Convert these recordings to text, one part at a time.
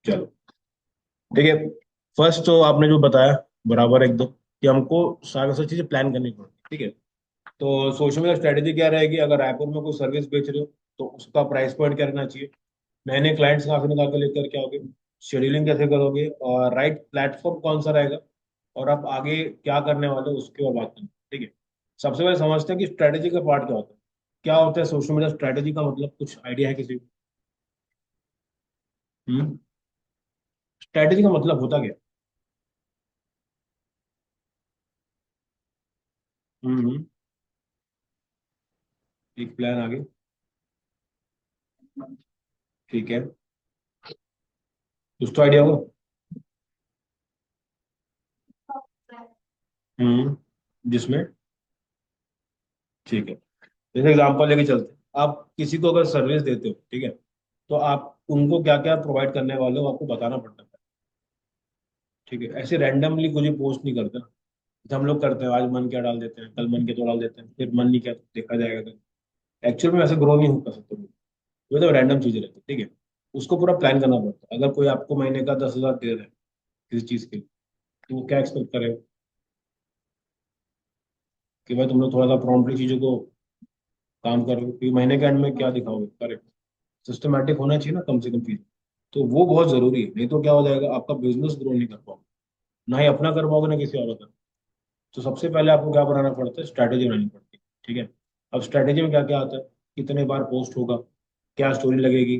चलो ठीक है। फर्स्ट तो आपने जो बताया बराबर एकदम, कि हमको सारी सारी चीजें प्लान करनी पड़ती, ठीक है। तो सोशल मीडिया स्ट्रेटेजी क्या रहेगी, अगर रायपुर में कोई सर्विस बेच रहे हो तो उसका प्राइस पॉइंट क्या रहना चाहिए, नए नए क्लाइंट्स कहाँ से निकाल के लेकर के आओगे, शेड्यूलिंग कैसे करोगे, और राइट प्लेटफॉर्म कौन सा रहेगा, और आप आगे क्या करने वाले हो उसकी और बात करें, ठीक है। सबसे पहले समझते हैं कि स्ट्रेटेजी का पार्ट क्या होता है। क्या होता है सोशल मीडिया स्ट्रेटेजी का मतलब, कुछ आइडिया है किसी को? हम्म। स्ट्रेटेजी का मतलब होता क्या? हम्म। एक प्लान आगे। ठीक है। कुछ तो आइडिया हो। हम्म। जिसमें, ठीक है, जैसे एग्जांपल लेके चलते हैं, आप किसी को अगर सर्विस देते हो, ठीक है, तो आप उनको क्या क्या प्रोवाइड करने वाले हो आपको बताना पड़ता है, ठीक है। ऐसे रैंडमली कुछ पोस्ट नहीं करते ना, जैसे हम लोग करते हैं, आज मन क्या डाल देते हैं, कल मन के तो डाल देते हैं, फिर मन नहीं क्या तो देखा जाएगा कल। एक्चुअल में ऐसे ग्रो नहीं हो कर सकते लोग। ये तो रैंडम चीजें रहती है, ठीक है। उसको पूरा प्लान करना पड़ता है। अगर कोई आपको महीने का 10,000 दे रहा है किसी चीज के लिए, तो वो क्या एक्सपेक्ट करे कि भाई तुम लोग थोड़ा सा प्रॉम्प्टली चीजों को काम करो, क्योंकि महीने के एंड में क्या दिखाओगे, करेक्ट। सिस्टमेटिक होना चाहिए ना कम से कम चीज। तो वो बहुत जरूरी है, नहीं तो क्या हो जाएगा, आपका बिजनेस ग्रो नहीं कर पाओगे, ना ही अपना कर पाओगे ना किसी और का। तो सबसे पहले आपको क्या बनाना पड़ता है, स्ट्रैटेजी बनानी पड़ती है, ठीक है। अब स्ट्रैटेजी में क्या क्या आता है, कितने बार पोस्ट होगा, क्या स्टोरी लगेगी,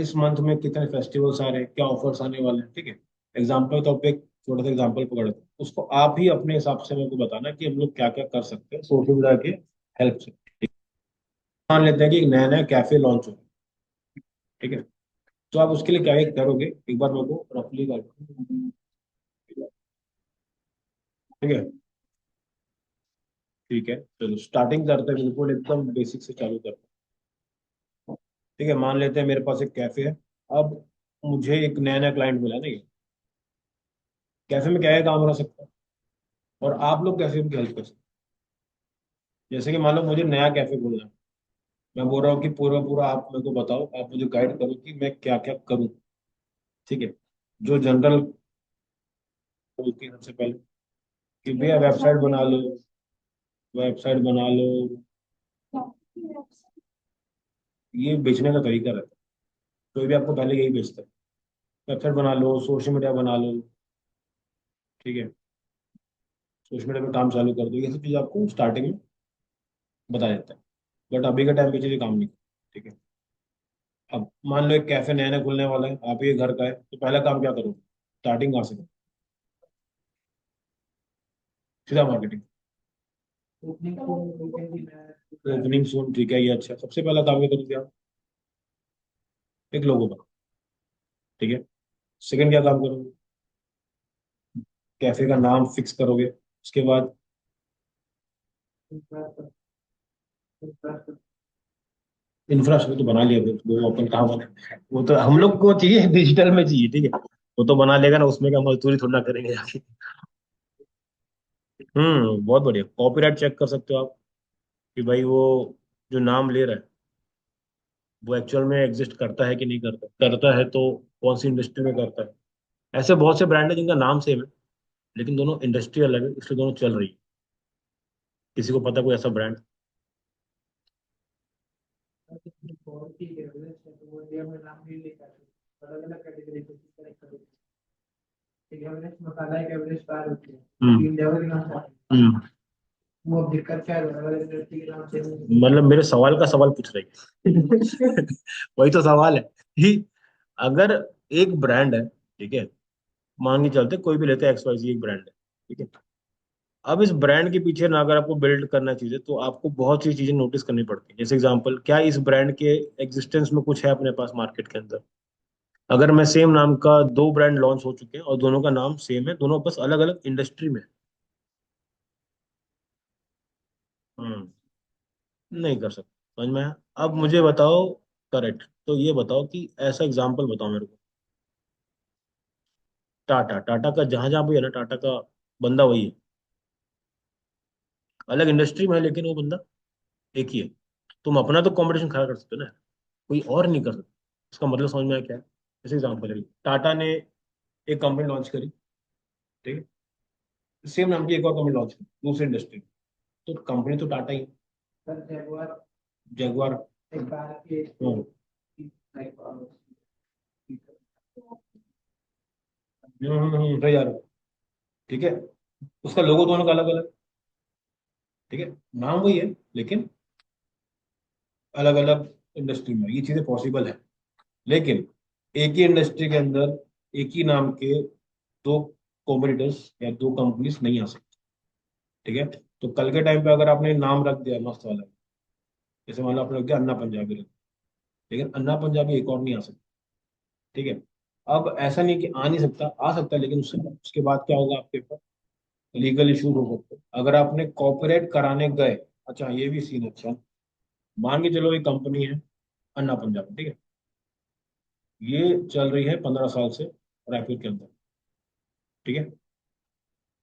इस मंथ में कितने फेस्टिवल्स आ रहे हैं, क्या ऑफर्स आने वाले हैं, ठीक है। एग्जाम्पल तो पे एक छोटा सा एग्जाम्पल पकड़ते हैं, उसको आप ही अपने हिसाब से मेरे को बताना कि हम लोग क्या क्या कर सकते हैं सोशल मीडिया के हेल्प से। मान लेते हैं कि एक नया नया कैफे लॉन्च हो, ठीक है। तो आप उसके लिए क्या क्या करोगे, एक बार मेरे को रफली कर, ठीक है। ठीक है, चलो स्टार्टिंग करते हैं, बिल्कुल एकदम बेसिक से चालू करते हैं। ठीक है, मान लेते हैं मेरे पास एक कैफे है। अब मुझे एक नया नया क्लाइंट मिला नहीं, कैफे में क्या क्या काम रह सकता है, और आप लोग कैसे उनकी हेल्प कर सकते हैं। जैसे कि मान लो मुझे नया कैफे खोलना है, मैं बोल रहा हूँ कि पूरा पूरा आप मेरे को बताओ, आप मुझे गाइड करो कि मैं क्या क्या करूँ, ठीक है। जो जनरल बोलती है सबसे पहले कि भैया वेबसाइट बना लो, वेबसाइट बना लो। ये बेचने का तरीका रहता है, कोई भी आपको पहले यही बेचता है, वेबसाइट बना लो, सोशल मीडिया बना लो, ठीक है, सोशल मीडिया पे काम चालू कर दो, ये सब चीज़ आपको स्टार्टिंग में बता देता है। बट अभी के टाइम पे चीज़ें काम नहीं, ठीक है। अब मान लो एक कैफे नया नया खुलने वाला है, आप ये घर का है, तो पहला काम क्या करोगे, स्टार्टिंग कहाँ से करो, सीधा मार्केटिंग, ओपनिंग सून, ठीक है, ये अच्छा, सबसे पहला काम क्या करोगे आप, एक लोगो बनाओ, ठीक है। सेकंड क्या काम करोगे, कैफे का नाम फिक्स करोगे, उसके बाद इंफ्रास्ट्रक्चर तो बना लिया, वो अपन कहाँ बने, वो तो हम लोग को चाहिए, डिजिटल में चाहिए, ठीक है। वो तो बना लेगा ना, उसमें क्या मजदूरी थोड़ा ना करेंगे जाके। बहुत बढ़िया, कॉपीराइट चेक कर सकते हो आप, कि भाई वो जो नाम ले रहा है वो एक्चुअल में एग्जिस्ट करता है कि नहीं करता, करता है तो कौन सी इंडस्ट्री में करता है। ऐसे बहुत से ब्रांड है जिनका नाम सेम है, लेकिन दोनों इंडस्ट्री अलग है, इसलिए दोनों चल रही है। किसी को पता कोई ऐसा ब्रांड? हम्म। हम्म। मतलब मेरे सवाल का सवाल पूछ रही है। वही तो सवाल है कि अगर एक ब्रांड है, ठीक है, मान के चलते कोई भी लेते हैं, एक्स वाई जी एक ब्रांड है, ठीक है। अब इस ब्रांड के पीछे ना अगर आपको बिल्ड करना चाहिए तो आपको बहुत सी चीजें नोटिस करनी पड़ती है। जैसे एग्जांपल, क्या इस ब्रांड के एग्जिस्टेंस में कुछ है अपने पास मार्केट के अंदर। अगर मैं सेम नाम का दो ब्रांड लॉन्च हो चुके हैं और दोनों का नाम सेम है, दोनों बस अलग अलग इंडस्ट्री में है। हम्म। नहीं कर सकते, समझ में आया? अब मुझे बताओ, करेक्ट, तो ये बताओ कि ऐसा एग्जांपल बताओ मेरे को, टाटा, टाटा का जहां जहां भी है ना, टाटा का बंदा वही है, अलग इंडस्ट्री में है लेकिन वो बंदा एक ही है। तुम अपना तो कंपटीशन खड़ा कर सकते हो ना, कोई और नहीं कर सकता। इसका मतलब समझ में आया क्या है? जैसे एग्जाम्पल है, टाटा ने एक कंपनी लॉन्च करी, ठीक है, सेम नाम की एक और कंपनी लॉन्च करी दूसरी इंडस्ट्री में, तो कंपनी तो टाटा ही है। जगुआर। हम्म सही जा रहा है, ठीक है, उसका लोगो दोनों का अलग अलग, ठीक है, नाम वही है, लेकिन अलग अलग इंडस्ट्री में ये चीजें पॉसिबल है। लेकिन एक ही इंडस्ट्री के अंदर एक ही नाम के दो कॉम्पिटिटर्स या दो कंपनीज नहीं आ सकती, ठीक है। तो कल के टाइम पे अगर आपने नाम रख दिया मस्त वाला, जैसे मान लो आपने रख दिया अन्ना पंजाबी रख, लेकिन अन्ना पंजाबी एक और नहीं आ सकता, ठीक है। अब ऐसा नहीं कि आ नहीं सकता, आ सकता है, लेकिन उससे उसके बाद क्या होगा, आपके पास लीगल इशूज हो सकते हैं अगर आपने कॉपीराइट कराने गए। अच्छा ये भी सीन, अच्छा मान के चलो एक कंपनी है अन्ना पंजाबी, ठीक है, ये चल रही है 15 साल से रायपुर के अंदर, ठीक है।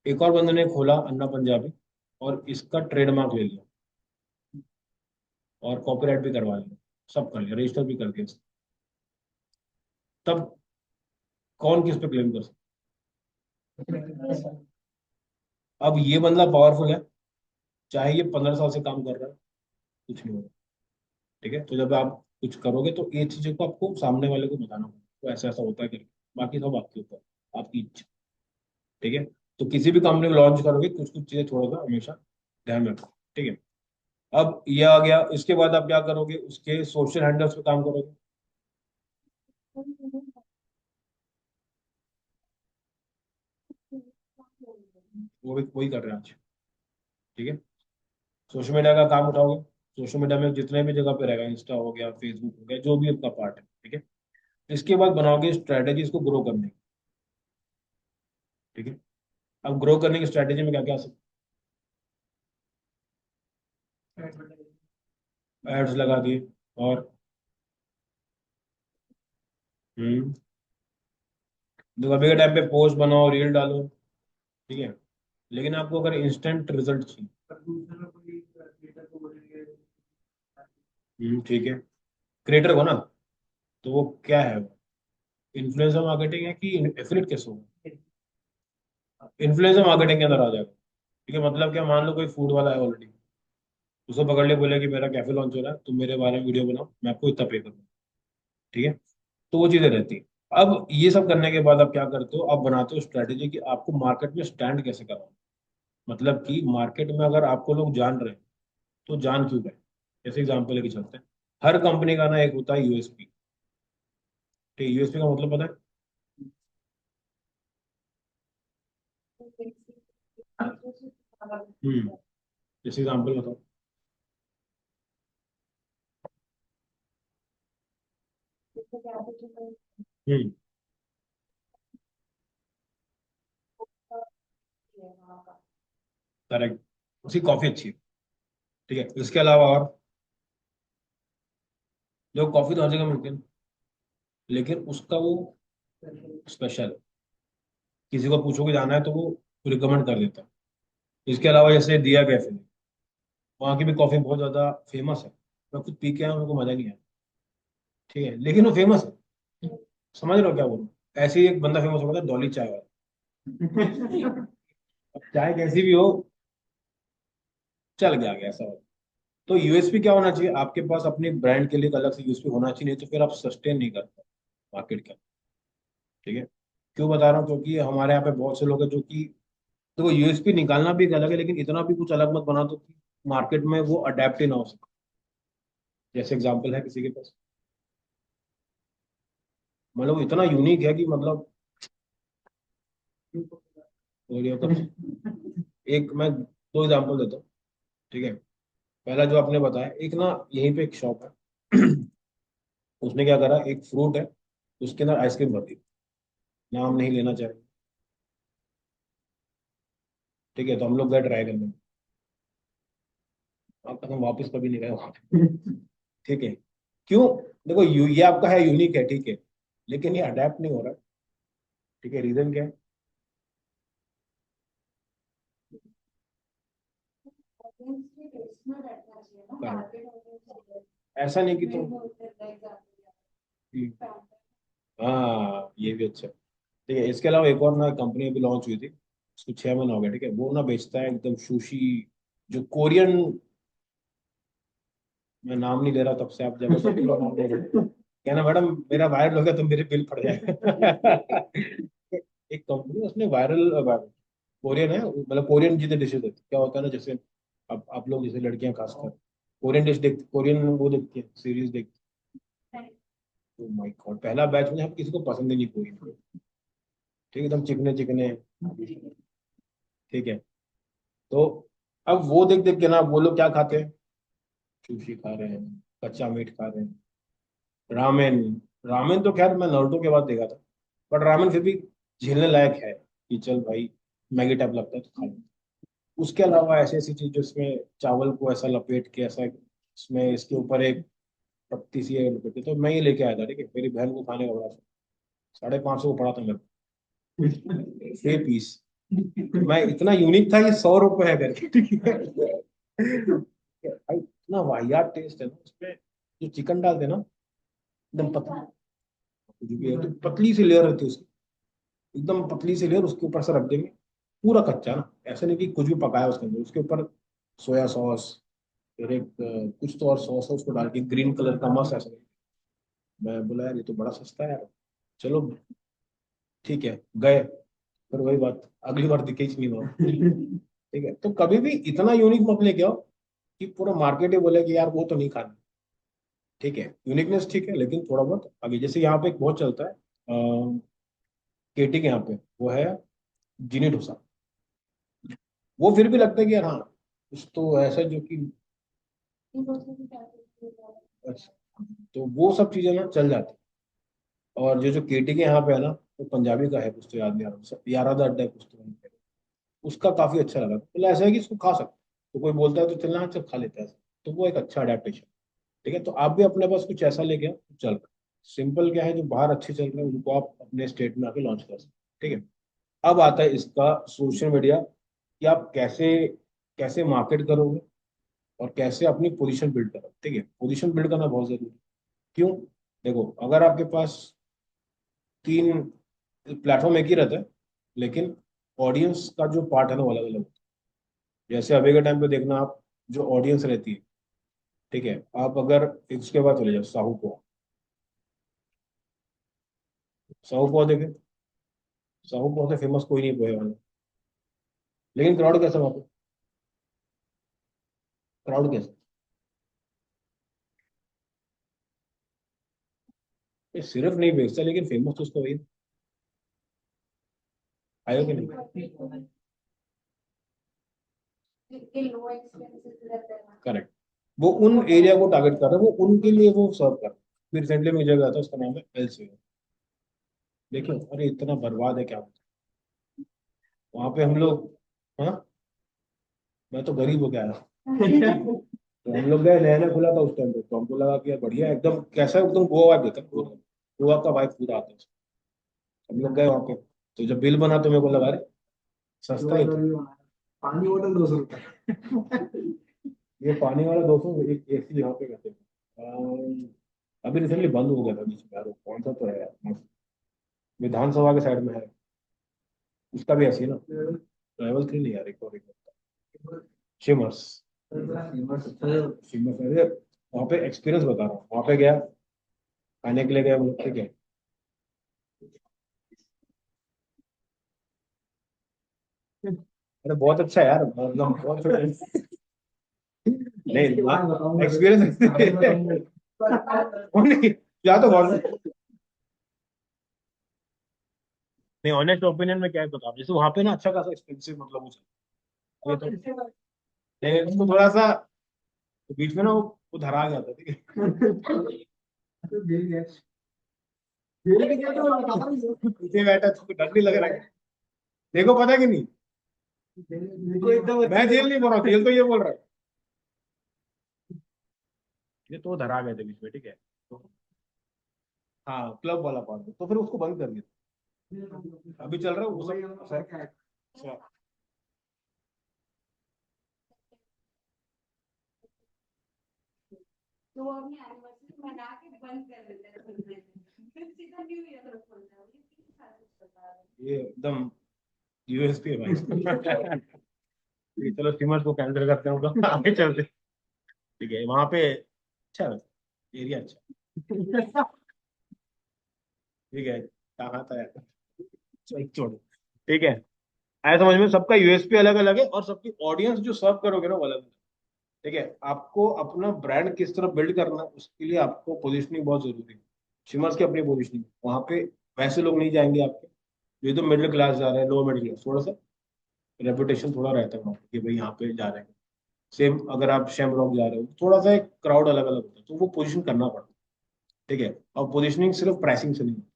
एक और बंदे ने खोला अन्ना पंजाबी और इसका ट्रेडमार्क ले लिया और कॉपीराइट भी करवा लिया, सब कर लिया, रजिस्टर भी कर दिया, तब कौन किस पे क्लेम कर सकता है? अब ये बंदा पावरफुल है, चाहे ये 15 साल से काम कर रहा है, कुछ नहीं होगा, ठीक है। तो जब आप कुछ करोगे तो ये चीजों को आपको सामने वाले को बताना होगा, तो ऐसा ऐसा होता है करके, बाकी सब आपके ऊपर, आपकी इच्छा, ठीक है। तो किसी भी कंपनी को लॉन्च करोगे कुछ कुछ चीजें थोड़ा सा हमेशा ध्यान में रखो, ठीक है। अब ये आ गया, इसके बाद आप क्या करोगे, उसके सोशल हैंडल्स पे काम करोगे, वो भी वही कर रहे हैं आज, ठीक है। सोशल मीडिया का काम उठाओगे, सोशल मीडिया में जितने भी जगह पे रहेगा, इंस्टा हो गया, फेसबुक हो गया, जो भी आपका पार्ट है, ठीक है। इसके बाद बनाओगे स्ट्रैटेजी इसको ग्रो करने की, ठीक है। अब ग्रो करने की स्ट्रैटेजी में क्या क्या एड्स लगा दिए, और हम्म तो अभी के टाइम पे पोस्ट बनाओ, रील डालो, ठीक है, लेकिन आपको अगर इंस्टेंट रिजल्ट चाहिए, ठीक है, क्रिएटर हो ना, तो वो क्या है, इन्फ्लुएंसर मार्केटिंग है कि एफिलिएट कैसे होगा, इन्फ्लुएंसर मार्केटिंग के अंदर आ जाएगा, ठीक है। मतलब क्या, मान लो कोई फूड वाला है ऑलरेडी, उसको पकड़ ले, बोले कि मेरा कैफे लॉन्च हो रहा है, तुम मेरे बारे में वीडियो बनाओ, मैं आपको इतना पे करूँ, ठीक है। तो वो चीजें रहती है। अब ये सब करने के बाद आप क्या करते हो, आप बनाते हो स्ट्रैटेजी कि आपको मार्केट में स्टैंड कैसे करना, मतलब कि मार्केट में अगर आपको लोग जान रहे हैं तो जान क्यों रहे हैं। जैसे एग्जांपल लेके चलते हैं, हर कंपनी का ना एक होता है यूएसपी, ठीक है, यूएसपी का मतलब पता है? हम्म जैसे एग्जांपल बताओ। हम्म करेक्ट, उसकी कॉफी अच्छी है, ठीक है। इसके अलावा और देखो, कॉफी तो हर जगह मिलती है, लेकिन उसका वो स्पेशल, किसी को पूछोगे जाना है तो वो रिकमेंड कर देता है। इसके अलावा जैसे दिया कैफे, वहाँ की भी कॉफी बहुत ज्यादा फेमस है, मैं खुद पी के आया हूं, मेरे को मजा नहीं आया, ठीक है, लेकिन वो फेमस है, समझ रहे हो क्या बोलूं। ऐसे ही एक बंदा फेमस हो गया था, डॉली चाय वाला। अब चाय कैसी भी हो, चल गया आगे, ऐसा हो। तो यूएसपी क्या होना चाहिए, आपके पास अपनी ब्रांड के लिए एक अलग से यूएसपी होना चाहिए, नहीं तो फिर आप सस्टेन नहीं कर पाओ मार्केट के अंदर, ठीक है। क्यों बता रहा हूँ, क्योंकि हमारे यहाँ पे बहुत से लोग हैं जो कि, तो यूएसपी निकालना भी एक अलग है, लेकिन इतना भी कुछ अलग मत बना दो कि मार्केट में वो अडेप्ट ही ना हो सके। जैसे एग्जाम्पल है किसी के पास, मतलब वो इतना यूनिक है कि मतलब, और ये एक मैं दो एग्जाम्पल देता हूँ, ठीक है। पहला जो आपने बताया, एक ना यहीं पे एक शॉप है, उसने क्या करा, एक फ्रूट है, उसके अंदर आइसक्रीम भर दी, नाम नहीं लेना चाहिए, ठीक है। तो हम लोग गए ट्राई करने, आप हम वापस कभी नहीं गए वहाँ पे, ठीक है। क्यों, देखो ये आपका है, यूनिक है, ठीक है, लेकिन ये अडेप्ट नहीं हो रहा, ठीक है। रीजन क्या है, Correct. ऐसा नहीं कि तुम, हम्म, हाँ ये भी अच्छा है। ठीक है, इसके अलावा एक और ना कंपनी अभी लॉन्च हुई थी, उसको 6 महीने हो गए। ठीक है, वो ना बेचता है एकदम सुशी, जो कोरियन, मैं नाम नहीं ले रहा तब से आप जबरदस्ती पूरा नाम ले रहे हो। कहना मैडम मेरा वायरल हो गया तो मेरे बिल फट जाएगा। एक कंपनी उसने वायरल, कोरियन है, मतलब कोरियन जितने डिशेज होती क्या होता है ना, जैसे अब आप लोग जैसे लड़कियां खासकर कोरियन डिश देखती, कोरियन वो देखती है, सीरीज देखती है। तो माय गॉड, पहला बैच में हम किसी को पसंद ही नहीं कोरियन। ठीक है, एकदम चिकने चिकने। ठीक है, तो अब वो देख देख के ना वो लोग क्या खाते हैं, सुशी खा रहे हैं, कच्चा मीट खा रहे हैं, रामेन। रामेन तो खैर मैं नारुतो के बाद देखा था, बट रामेन फिर भी झेलने लायक है कि चल भाई मैगी टाइप लगता है तो खा लो। उसके अलावा ऐसी ऐसी चीज जिसमें चावल को ऐसा लपेट के ऐसा, इसमें इसके ऊपर एक पत्ती सी है लपेट के, तो मैं ये लेके आया था। ठीक है, मेरी बहन को खाने का बड़ा शौक। 550 को पड़ा था मेरे को 6 पीस। मैं इतना यूनिक था, ये 100 रुपए है करके। ठीक है भाई, इतना वाहियात टेस्ट है ना उसमें, जो चिकन डालते हैं ना, एकदम पतली, जो भी है तो पतली सी लेयर रहती है उसकी, एकदम पतली सी लेयर, उसके ऊपर से रख देंगे पूरा कच्चा ना, ऐसा नहीं कि कुछ भी पकाया उसके अंदर, उसके ऊपर सोया सॉस, फिर एक कुछ तो और सॉस है उसको डाल के ग्रीन कलर का मस्त ऐसा। मैं बोला यार ये तो बड़ा सस्ता है यार, चलो ठीक है, गए। फिर वही बात, अगली बार दिखे ही नहीं वहाँ। ठीक है, तो कभी भी इतना यूनिक मत लेके आओ कि पूरा मार्केट ही बोले कि यार वो तो नहीं खाना। ठीक है, यूनिकनेस ठीक है, लेकिन थोड़ा बहुत आगे, जैसे यहाँ पे एक बहुत चलता है केटी के यहाँ पे, वो है जीनी डोसा। वो फिर भी लगता है कि यार हाँ, कुछ तो ऐसा जो कि, अच्छा, तो वो सब चीजें ना चल जाती हैं। और जो जो केटी के यहाँ पे है ना, वो पंजाबी का है, कुछ तो याद नहीं आ रहा, यारा दा अड्डा है कुछ तो, उसका काफी अच्छा लगा। मतलब ऐसा है कि इसको खा सकते हैं। तो कोई बोलता है तो चलना, हाँ, चल खा लेते हैं, तो वो एक अच्छा अडेप्टेशन। ठीक है, तो आप भी अपने पास कुछ ऐसा लेके आओ तो चल, सिंपल क्या है, जो बाहर अच्छे चल रहे हैं उनको आप अपने स्टेट में आके लॉन्च कर सकते हैं। ठीक है, अब आता है इसका सोशल मीडिया, कि आप कैसे कैसे मार्केट करोगे और कैसे अपनी पोजीशन बिल्ड करोगे। ठीक है, पोजीशन बिल्ड करना बहुत जरूरी है। क्यों? देखो, अगर आपके पास 3 प्लेटफॉर्म एक ही रहता है, लेकिन ऑडियंस का जो पार्ट है ना वो अलग अलग। जैसे अभी के टाइम पे देखना आप, जो ऑडियंस रहती है, ठीक है, आप अगर इसके बाद चले जाओ साहू को, साहू को देखे, साहू को से फेमस कोई नहीं पोहे वाला, लेकिन क्राउड कैसा वहाँ पे, क्राउड कैसा, ये सिर्फ नहीं बेचता लेकिन फेमस तो उसका वही है। आयो कि नहीं? करेक्ट, वो उन एरिया को टारगेट कर रहा है, वो उनके लिए वो सर्व कर रहा है। फिर रिसेंटली में जगह था, उसका नाम है एल सी। देखो अरे इतना बर्बाद है क्या, वहां पे हम लोग, हाँ, मैं तो गरीब हो गया। तो हम लोग गए, नया नया खुला था उस टाइम पे, तो हमको लगा कि यार बढ़िया है, एकदम कैसा है, एकदम गोवा वाइब देता है, गोवा का वाइब पूरा आता है। हम लोग गए वहाँ पे, तो जब बिल बना तो मेरे को लगा अरे सस्ता ही था। पानी बोतल 200 रुपये। ये पानी वाला 200, एक एसी यहाँ पे कहते हैं। अभी रिसेंटली बंद हो गया था बीच में यार, वो कौन सा तो है यार, विधानसभा के साइड में है, उसका भी ऐसी है ना, लेवल 3 नहीं यार, एक और एक शिमर्स। शिमर्स है वहाँ पे, एक्सपीरियंस बता रहा हूँ, वहाँ पे गया, खाने के लिए गया हम लोग। ठीक है, अरे बहुत अच्छा है यार, मतलब बहुत छोटा नहीं, एक्सपीरियंस नहीं, या तो बहुत नहीं, ऑनेस्ट ओपिनियन में क्या है बता, जैसे वहां पे ना अच्छा खासा एक्सपेंसिव मतलब वो ये तो, लेकिन उसको थोड़ा सा बीच में ना वो धरा गया था। ठीक है, पीछे बैठा तो डर नहीं लग रहा है, देखो पता है कि नहीं, मैं जेल नहीं बोल रहा हूँ, जेल तो ये बोल रहा है। ये तो वो धरा गए थे बीच में। ठीक है, तो हाँ क्लब वाला पार्ट, तो फिर उसको बंद कर दिया, अभी चल रहा है वो सब अच्छा। ये एकदम यूएसपी है भाई। ठीक है, चलो स्टीमर्स को कैंसिल करते हैं, हम लोग आगे चलते हैं। ठीक है, वहां पे अच्छा एरिया अच्छा। ठीक है, कहाँ था यार, छोड़ो। ठीक है, आया समझ में, सबका यूएसपी अलग अलग है और सबकी ऑडियंस जो सर्व करोगे ना वो अलग अलग। ठीक है, आपको अपना ब्रांड किस तरह बिल्ड करना है, उसके लिए आपको पोजिशनिंग बहुत जरूरी है। शिमर्स की अपनी पोजिशनिंग वहां पे वैसे लोग नहीं जाएंगे आपके, ये तो मिडिल क्लास जा रहे हैं, लोअर मिडिल क्लास, थोड़ा सा रेपुटेशन थोड़ा रहता है वहाँ पे कि भाई यहाँ पे जा रहे हैं। सेम अगर आप शेमरॉक जा रहे हो, थोड़ा सा एक क्राउड अलग अलग होता है, तो वो पोजीशन करना पड़ता है। ठीक है, और पोजीशनिंग सिर्फ प्राइसिंग से नहीं होती।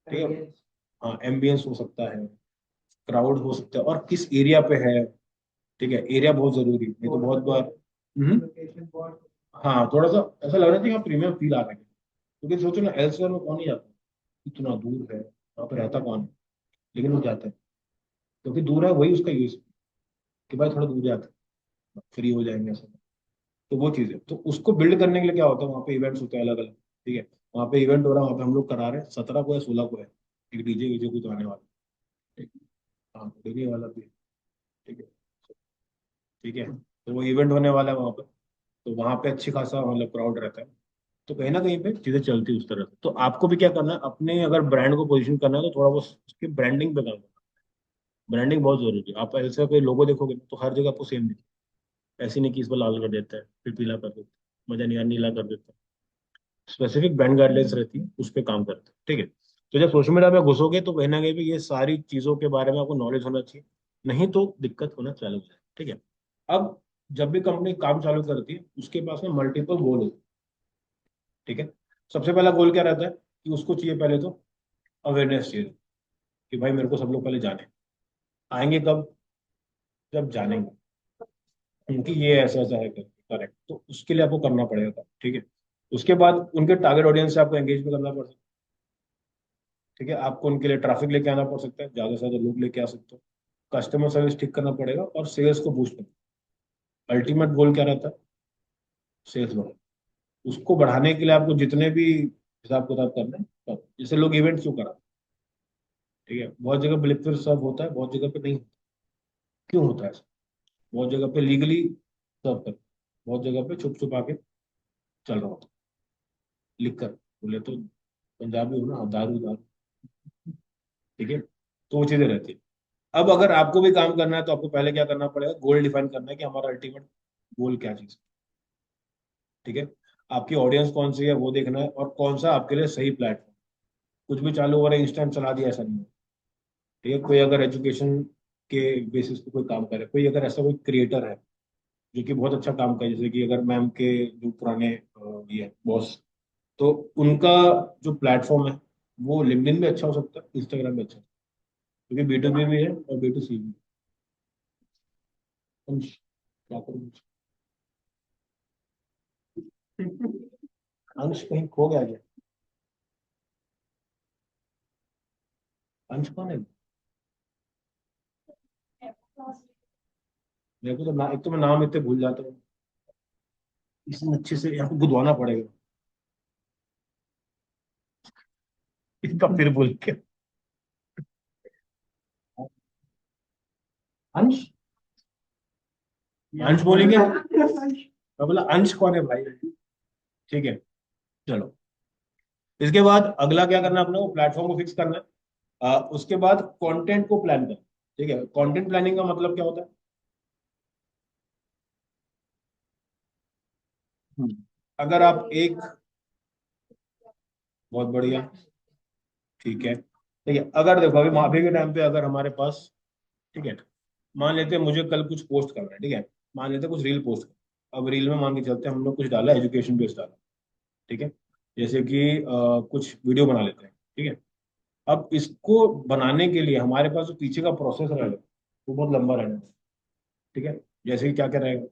ठीक है, हाँ, एम्बियंस हो सकता है, क्राउड हो सकता है, और किस एरिया पे है। ठीक है, एरिया बहुत जरूरी है, नहीं तो बहुत बार हाँ थोड़ा सा ऐसा लग रहा था कि प्रीमियम फील आ रहा है, क्योंकि सोचो ना, एल्सवेयर में कौन नहीं जाता, इतना दूर है, वहाँ पे रहता कौन है, लेकिन वो जाता है, क्योंकि दूर है, वही उसका यूज, कि भाई थोड़ा दूर जाता है, फ्री हो जाएंगे ऐसा। तो वो चीज़ है, तो उसको बिल्ड करने के लिए क्या होता है, वहाँ पे इवेंट्स होते हैं अलग अलग। ठीक है, वहाँ पे इवेंट हो रहा है, वहाँ पे हम लोग करा रहे हैं, 17 को है, 16 को है, एक डीजे वीजे कुछ आने वाला है। ठीक है, हाँ डीजे वाला भी है। ठीक है। ठीक है, तो वो इवेंट होने वाला है वहाँ पे, तो वहाँ पे अच्छी खासा मतलब क्राउड रहता है, तो कहीं ना कहीं पे चीजें चलती है उस तरह से। तो आपको भी क्या करना है, अपने अगर ब्रांड को पोजीशन करना है तो थोड़ा बहुत उसकी ब्रांडिंग पे काम करना। ब्रांडिंग बहुत जरूरी है, आप ऐसे कोई लोगो देखोगे ना, तो हर जगह आपको सेम दिखे, ऐसे नहीं कि इस पर लाल कर देता है फिर पीला कर देता है, मजा नहीं आ नीला कर देता है। स्पेसिफिक ब्रांड गाइडलाइंस रहती है, उस पर काम करते हैं। ठीक है, तो जब सोशल मीडिया में घुसोगे तो कहीं ना कहीं भी ये सारी चीजों के बारे में आपको नॉलेज होना चाहिए, नहीं तो दिक्कत होना चालू हो जाए। ठीक है, अब जब भी कंपनी काम चालू करती है, उसके पास में मल्टीपल गोल होते हैं। ठीक है, सबसे पहला गोल क्या रहता है कि उसको चाहिए पहले तो अवेयरनेस चाहिए, कि भाई मेरे को सब लोग पहले जाने, आएंगे कब, जब जानेंगे उनकी ये ऐसा ऐसा है करेक्ट, तो उसके लिए आपको करना पड़ेगा काम। ठीक है, उसके बाद उनके टारगेट ऑडियंस से आपको एंगेज भी करना पड़ता है। ठीक है, आपको उनके लिए ट्रैफिक लेके आना पड़ सकता है, ज्यादा से ज्यादा लोग लेके आ सकते हो, कस्टमर सर्विस ठीक करना पड़ेगा, और सेल्स को बूस्ट करना। अल्टीमेट गोल क्या रहता है, सेल्स बढ़ाना। उसको बढ़ाने के लिए आपको जितने भी हिसाब किताब करना है सब। जैसे लोग इवेंट क्यों करा, ठीक है, बहुत जगह ब्लिप सब होता है, बहुत जगह पे नहीं होता। क्यों होता है ऐसा, बहुत जगह पे लीगली सर्व कर, बहुत जगह पे छुप छुपा के चल रहा होता है, लिख कर बोले तो, पंजाबी हो ना, दारू दारू। ठीक है, तो वो चीजें रहती है। अब अगर आपको भी काम करना है तो आपको पहले क्या करना पड़ेगा, गोल डिफाइन करना है कि हमारा अल्टीमेट गोल क्या चीज है। ठीक है, आपकी ऑडियंस कौन सी है वो देखना है, और कौन सा आपके लिए सही प्लेटफॉर्म। कुछ भी चालू हो रहा है इंस्टेंट चला दिया, ऐसा नहीं है। ठीक है, कोई अगर एजुकेशन के बेसिस पे कोई काम करे, कोई अगर ऐसा कोई क्रिएटर है जो कि बहुत अच्छा काम करे, जैसे कि अगर मैम के जो पुराने ये बॉस, तो उनका जो प्लेटफॉर्म है वो लिंक्डइन भी अच्छा हो सकता है, इंस्टाग्राम भी अच्छा है, क्योंकि बी टू बी भी है और बी टू सी भी। अंश, क्या करूं? अंश कहीं खो गया क्या? अंश कौन है? मेरे को तो ना, एक तो मैं नाम इतने भूल जाता हूँ, इसमें अच्छे से यहाँ पे गुदवाना पड़ेगा इसका, फिर बोल के। अंश, अंश बोलेंगे, मैं बोला अंश कौन है भाई? ठीक है, चलो। इसके बाद अगला क्या करना है, अपना वो प्लेटफॉर्म को फिक्स करना है। उसके बाद कंटेंट को प्लान करना। ठीक है, कंटेंट प्लानिंग का मतलब क्या होता है? अगर आप एक, बहुत बढ़िया, ठीक है। ठीक है, अगर देखो अभी अभी के टाइम पे अगर हमारे पास, ठीक है, मान लेते हैं मुझे कल कुछ पोस्ट करना है, ठीक है, मान लेते हैं कुछ रील पोस्ट करना। अब रील में मान के चलते हैं हम लोग कुछ डाला, एजुकेशन बेस्ड डाला। ठीक है, जैसे कि कुछ वीडियो बना लेते हैं। ठीक है, अब इसको बनाने के लिए हमारे पास जो पीछे का प्रोसेस रहेगा वो बहुत लंबा रहेगा। ठीक है, जैसे कि क्या क्या रहेगा,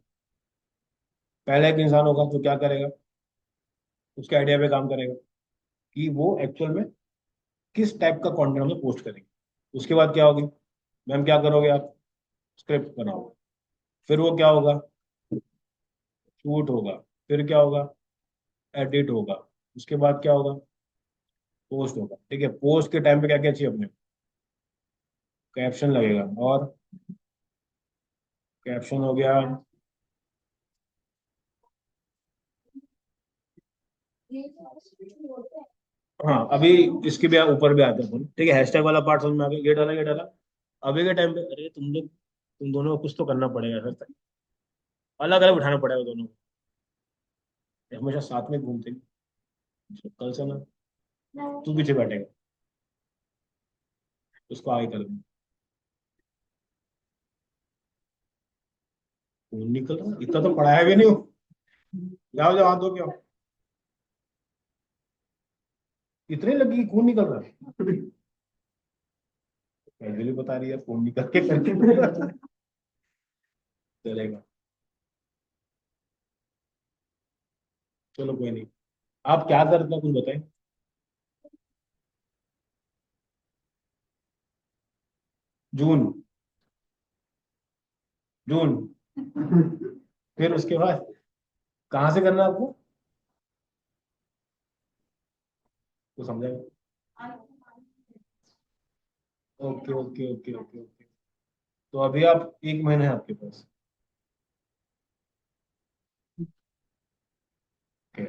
पहला एक इंसान होगा जो क्या करेगा, उसके आइडिया पे काम करेगा कि वो एक्चुअल में किस टाइप का कंटेंट हमें पोस्ट करेंगे। उसके बाद क्या होगी, मैम क्या करोगे आप, स्क्रिप्ट बनाओगे, फिर वो क्या होगा, शूट होगा, फिर क्या होगा, एडिट होगा, उसके बाद क्या होगा, पोस्ट होगा। ठीक है, पोस्ट के टाइम पे क्या क्या चाहिए अपने, कैप्शन लगेगा। और कैप्शन हो गया। हाँ, अभी इसके भी ऊपर भी आते हैं अपन। ठीक है, हैशटैग वाला पार्ट समझ में आ गया, ये डाला ये डाला। अभी के टाइम पे अरे तुम दोनों को कुछ तो करना पड़ेगा सर, अलग अलग उठाना पड़ेगा दोनों को। ये हमेशा साथ में घूमते हैं। कल से ना तू पीछे बैठेगा, उसको आगे कर देंगे। खून निकल रहा है? इतना तो पढ़ाया भी नहीं हो। जाओ जाओ, हाथ धो के आओ। इतने लगी कि खून निकल रहा है? पहले भी बता रही है खून निकल के करके। चलेगा। चलो कोई नहीं। आप क्या करते हो कुछ बताएं। जून। जून। फिर उसके बाद कहाँ से करना है आपको? तो समझा। Okay okay okay okay okay. तो अभी आप एक महीने है आपके पास। ओके।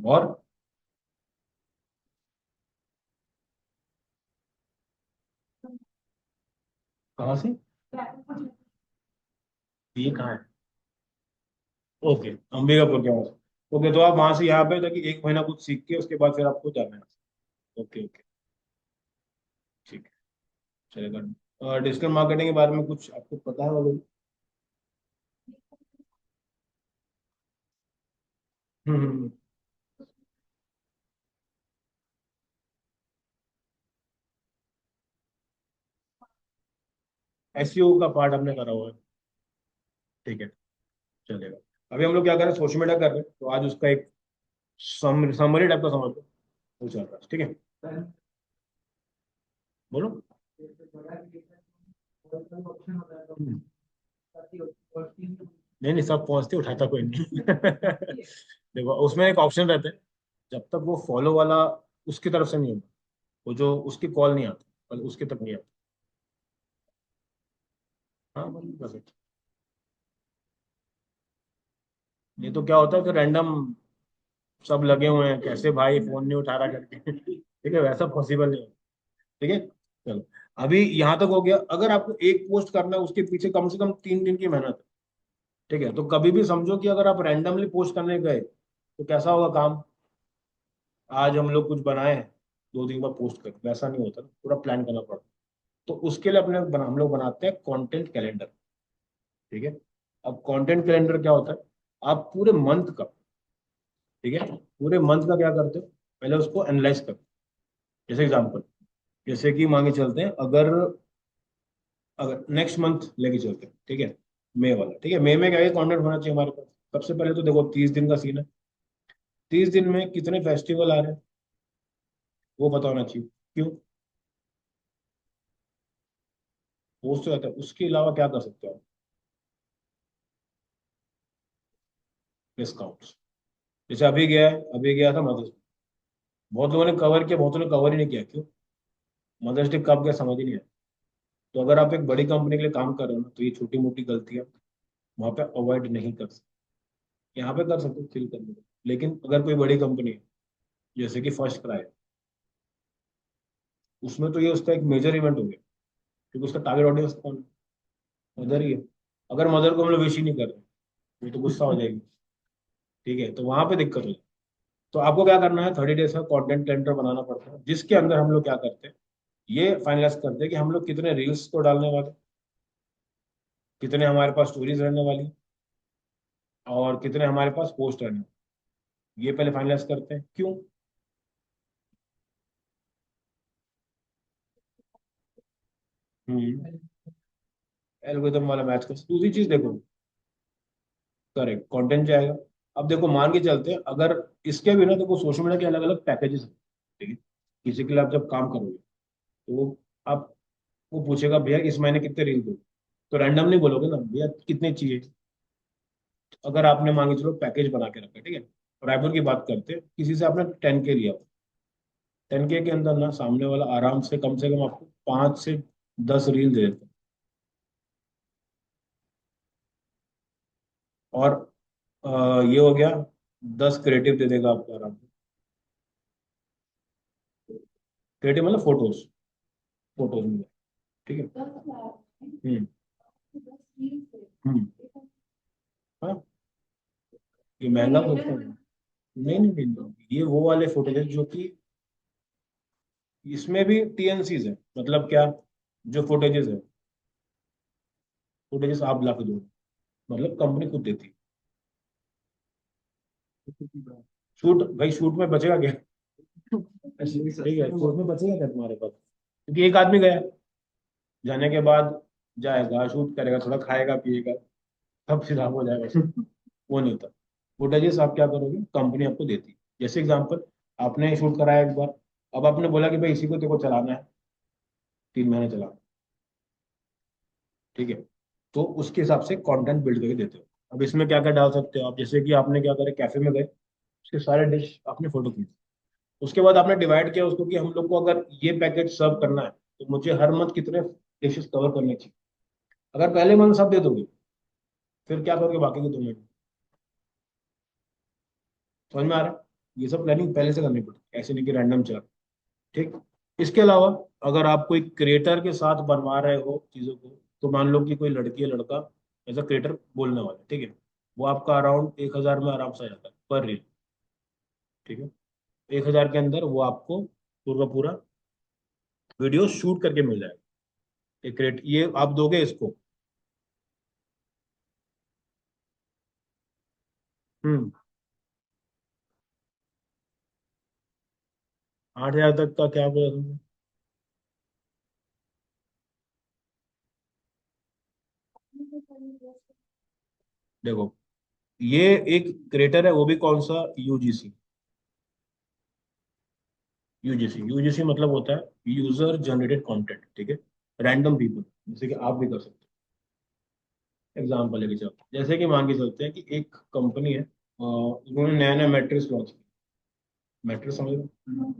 और कहाँ से? ये कहाँ है? ओके, अंबिकापुर के पास। ओके, तो आप वहां से यहाँ पे ताकि एक महीना कुछ सीख के उसके बाद फिर आपको जाना है। Okay okay. ठीक है, चलेगा। डिजिटल मार्केटिंग के बारे में कुछ आपको पता है ऑलरेडी? हम्म। एसईओ का पार्ट हमने करा हुआ है। ठीक है, चलेगा। अभी हम लोग क्या कर रहे हैं, सोशल मीडिया कर रहे हैं, तो आज उसका एक समरी टाइप का समझ लो, वो चल रहा है। ठीक है, बोलो। हम्म। नहीं नहीं, सब पहुंचते, उठाता कोई नहीं। देखो उसमें एक ऑप्शन रहता है, जब तक वो फॉलो वाला उसकी तरफ से नहीं होगा, वो जो उसकी कॉल नहीं आती, मतलब उसके तक नहीं आती। हाँ, मतलब कर सकते। नहीं तो क्या होता है कि रैंडम सब लगे हुए हैं, कैसे भाई फोन नहीं उठा रहा करके। ठीक है, वैसा पॉसिबल नहीं है। ठीक है, चलो। अभी यहाँ तक हो गया। अगर आपको एक पोस्ट करना है, उसके पीछे कम से कम 3 दिन की मेहनत है। ठीक है, तो कभी भी समझो कि अगर आप रैंडमली पोस्ट करने गए तो कैसा होगा काम। आज हम लोग कुछ बनाए, 2 दिन बाद पोस्ट कर, वैसा नहीं होता ना, पूरा प्लान करना पड़ता। तो उसके लिए हम लोग बनाते हैं कंटेंट कैलेंडर। ठीक है। अब कंटेंट कैलेंडर क्या होता है? आप पूरे मंथ का, ठीक है, पूरे मंथ का क्या करते हो, पहले उसको एनालाइज करते हो। जैसे एग्जांपल, जैसे कि मांगे चलते हैं, अगर अगर नेक्स्ट मंथ लेके चलते हैं, ठीक है, मई वाला। ठीक है, मई में क्या क्या कंटेंट होना चाहिए हमारे पास? सबसे पहले तो देखो 30 दिन का सीन है। 30 दिन में कितने फेस्टिवल आ रहे हैं वो पता होना चाहिए। क्यों? पोस्ट तो रहता है, उसके अलावा क्या कर सकते हो आप? डिस्काउंट्स। जैसे अभी गया था मदर्स डे। बहुत लोगों ने कवर किया, बहुत लोगों ने कवर ही नहीं किया। क्यों? मदर्स डे कब गया समझ ही नहीं आया। तो अगर आप एक बड़ी कंपनी के लिए काम कर रहे हो ना, तो ये छोटी मोटी गलतियां वहां पे अवॉइड नहीं कर सकते। यहाँ पे कर सकते हो, चिल कर लो। लेकिन अगर कोई बड़ी कंपनी है, जैसे कि फर्स्ट क्राई, उसमें तो ये उसका एक मेजर इवेंट हो गया, क्योंकि उसका टारगेट ऑडियंस कौन है? मदर ही है। अगर मदर को हम लोग विश ही नहीं कर रहे, वो तो गुस्सा हो जाएगी। ठीक है, तो वहां पे दिक्कत हो। तो आपको क्या करना है, 30 डेज का कंटेंट कैलेंडर बनाना पड़ता है, जिसके अंदर हम लोग क्या करते हैं, ये फाइनलाइज करते हैं कि हम लोग कितने रील्स को डालने वाले, कितने हमारे पास स्टोरीज रहने वाली, और कितने हमारे पास पोस्ट रहने वाले। ये पहले फाइनलाइज करते हैं। क्यों? हम्म। एल्गोरिथम वाला मैच कर, दूसरी चीज देखो। करेक्ट, कंटेंट जाएगा। अब देखो, मान के चलते हैं, अगर इसके बिना देखो सोशल मीडिया के अलग अलग पैकेजेस हैं। ठीक है, किसी के लिए आप जब काम करोगे, तो आप वो पूछेगा भैया इस महीने कितने रील दो, तो रैंडम नहीं बोलोगे ना भैया कितने चाहिए। अगर आपने मांगे चलो पैकेज बना के रखा है, ठीक है, रायपुर की बात करते हैं, किसी से आपने 10K लिया, 10K के अंदर ना सामने वाला आराम से कम आपको 5 से 10 रील दे देता है। और ये हो गया, 10 क्रिएटिव दे देगा आपको आराम से। क्रिएटिव मतलब फोटोज, फोटोज में। ठीक है। हम्म। हम्म। हाँ, ये महंगा फोटो है। नहीं, ये वो वाले फोटोज जो कि इसमें भी टीएनसीज है, मतलब क्या, जो फुटेजेस है, फुटेजेस आप ला के दो, मतलब कंपनी खुद देती है। शूट भाई, शूट में बचेगा क्या? ठीक है, शूट में बचेगा क्या तुम्हारे पास? क्योंकि एक आदमी गया, जाने के बाद जाएगा, शूट करेगा, थोड़ा खाएगा पिएगा, सब फिर हो जाएगा। वो नहीं होता। फुटेजेस आप क्या करोगे, कंपनी आपको देती है। जैसे एग्जांपल, आपने शूट कराया एक बार, अब आपने बोला कि भाई इसी को तेरे को चलाना है, 3 महीने चलाना। ठीक है, तो उसके हिसाब से कंटेंट बिल्ड करके देते हो। अब इसमें क्या क्या डाल सकते हो आप, जैसे कि आपने क्या करे, कैफे में गए, उसके सारे डिश आपने फोटो खींचे। उसके बाद आपने डिवाइड किया उसको कि हम लोग को अगर ये पैकेज सर्व करना है तो मुझे हर मंथ कितने डिशेस कवर करने चाहिए। अगर पहले मंथ सब दे दोगे, फिर क्या करोगे बाकी के 2 महीने? समझ में आ रहा है? ये सब प्लानिंग पहले से करनी पड़ती है, ऐसे नहीं कि रैंडम चल। ठीक। इसके अलावा अगर आप कोई क्रिएटर के साथ बनवा रहे हो चीजों को, तो मान लो कि कोई लड़की या लड़का एज अ क्रिएटर बोलने वाला है, ठीक है, वो आपका अराउंड 1,000 में आराम से आ जाता है पर रील। ठीक है, 1,000 के अंदर वो आपको पूरा पूरा वीडियो शूट करके मिल जाएगा। एक क्रिएट ये आप दोगे इसको। हम्म। 8,000 तक का क्या बोला तुमने? देखो, ये एक क्रिएटर है, वो भी कौन सा, यूजीसी। यूजीसी मतलब होता है यूजर जनरेटेड कंटेंट। ठीक है, रैंडम पीपल, जैसे कि आप भी कर सकते हो। एग्जाम्पल लेके चलते हैं, जैसे कि मान के चलते हैं कि एक कंपनी है, उन्होंने नया नया मैट्रेस लॉन्च किया। मैट्रेस समझ लो,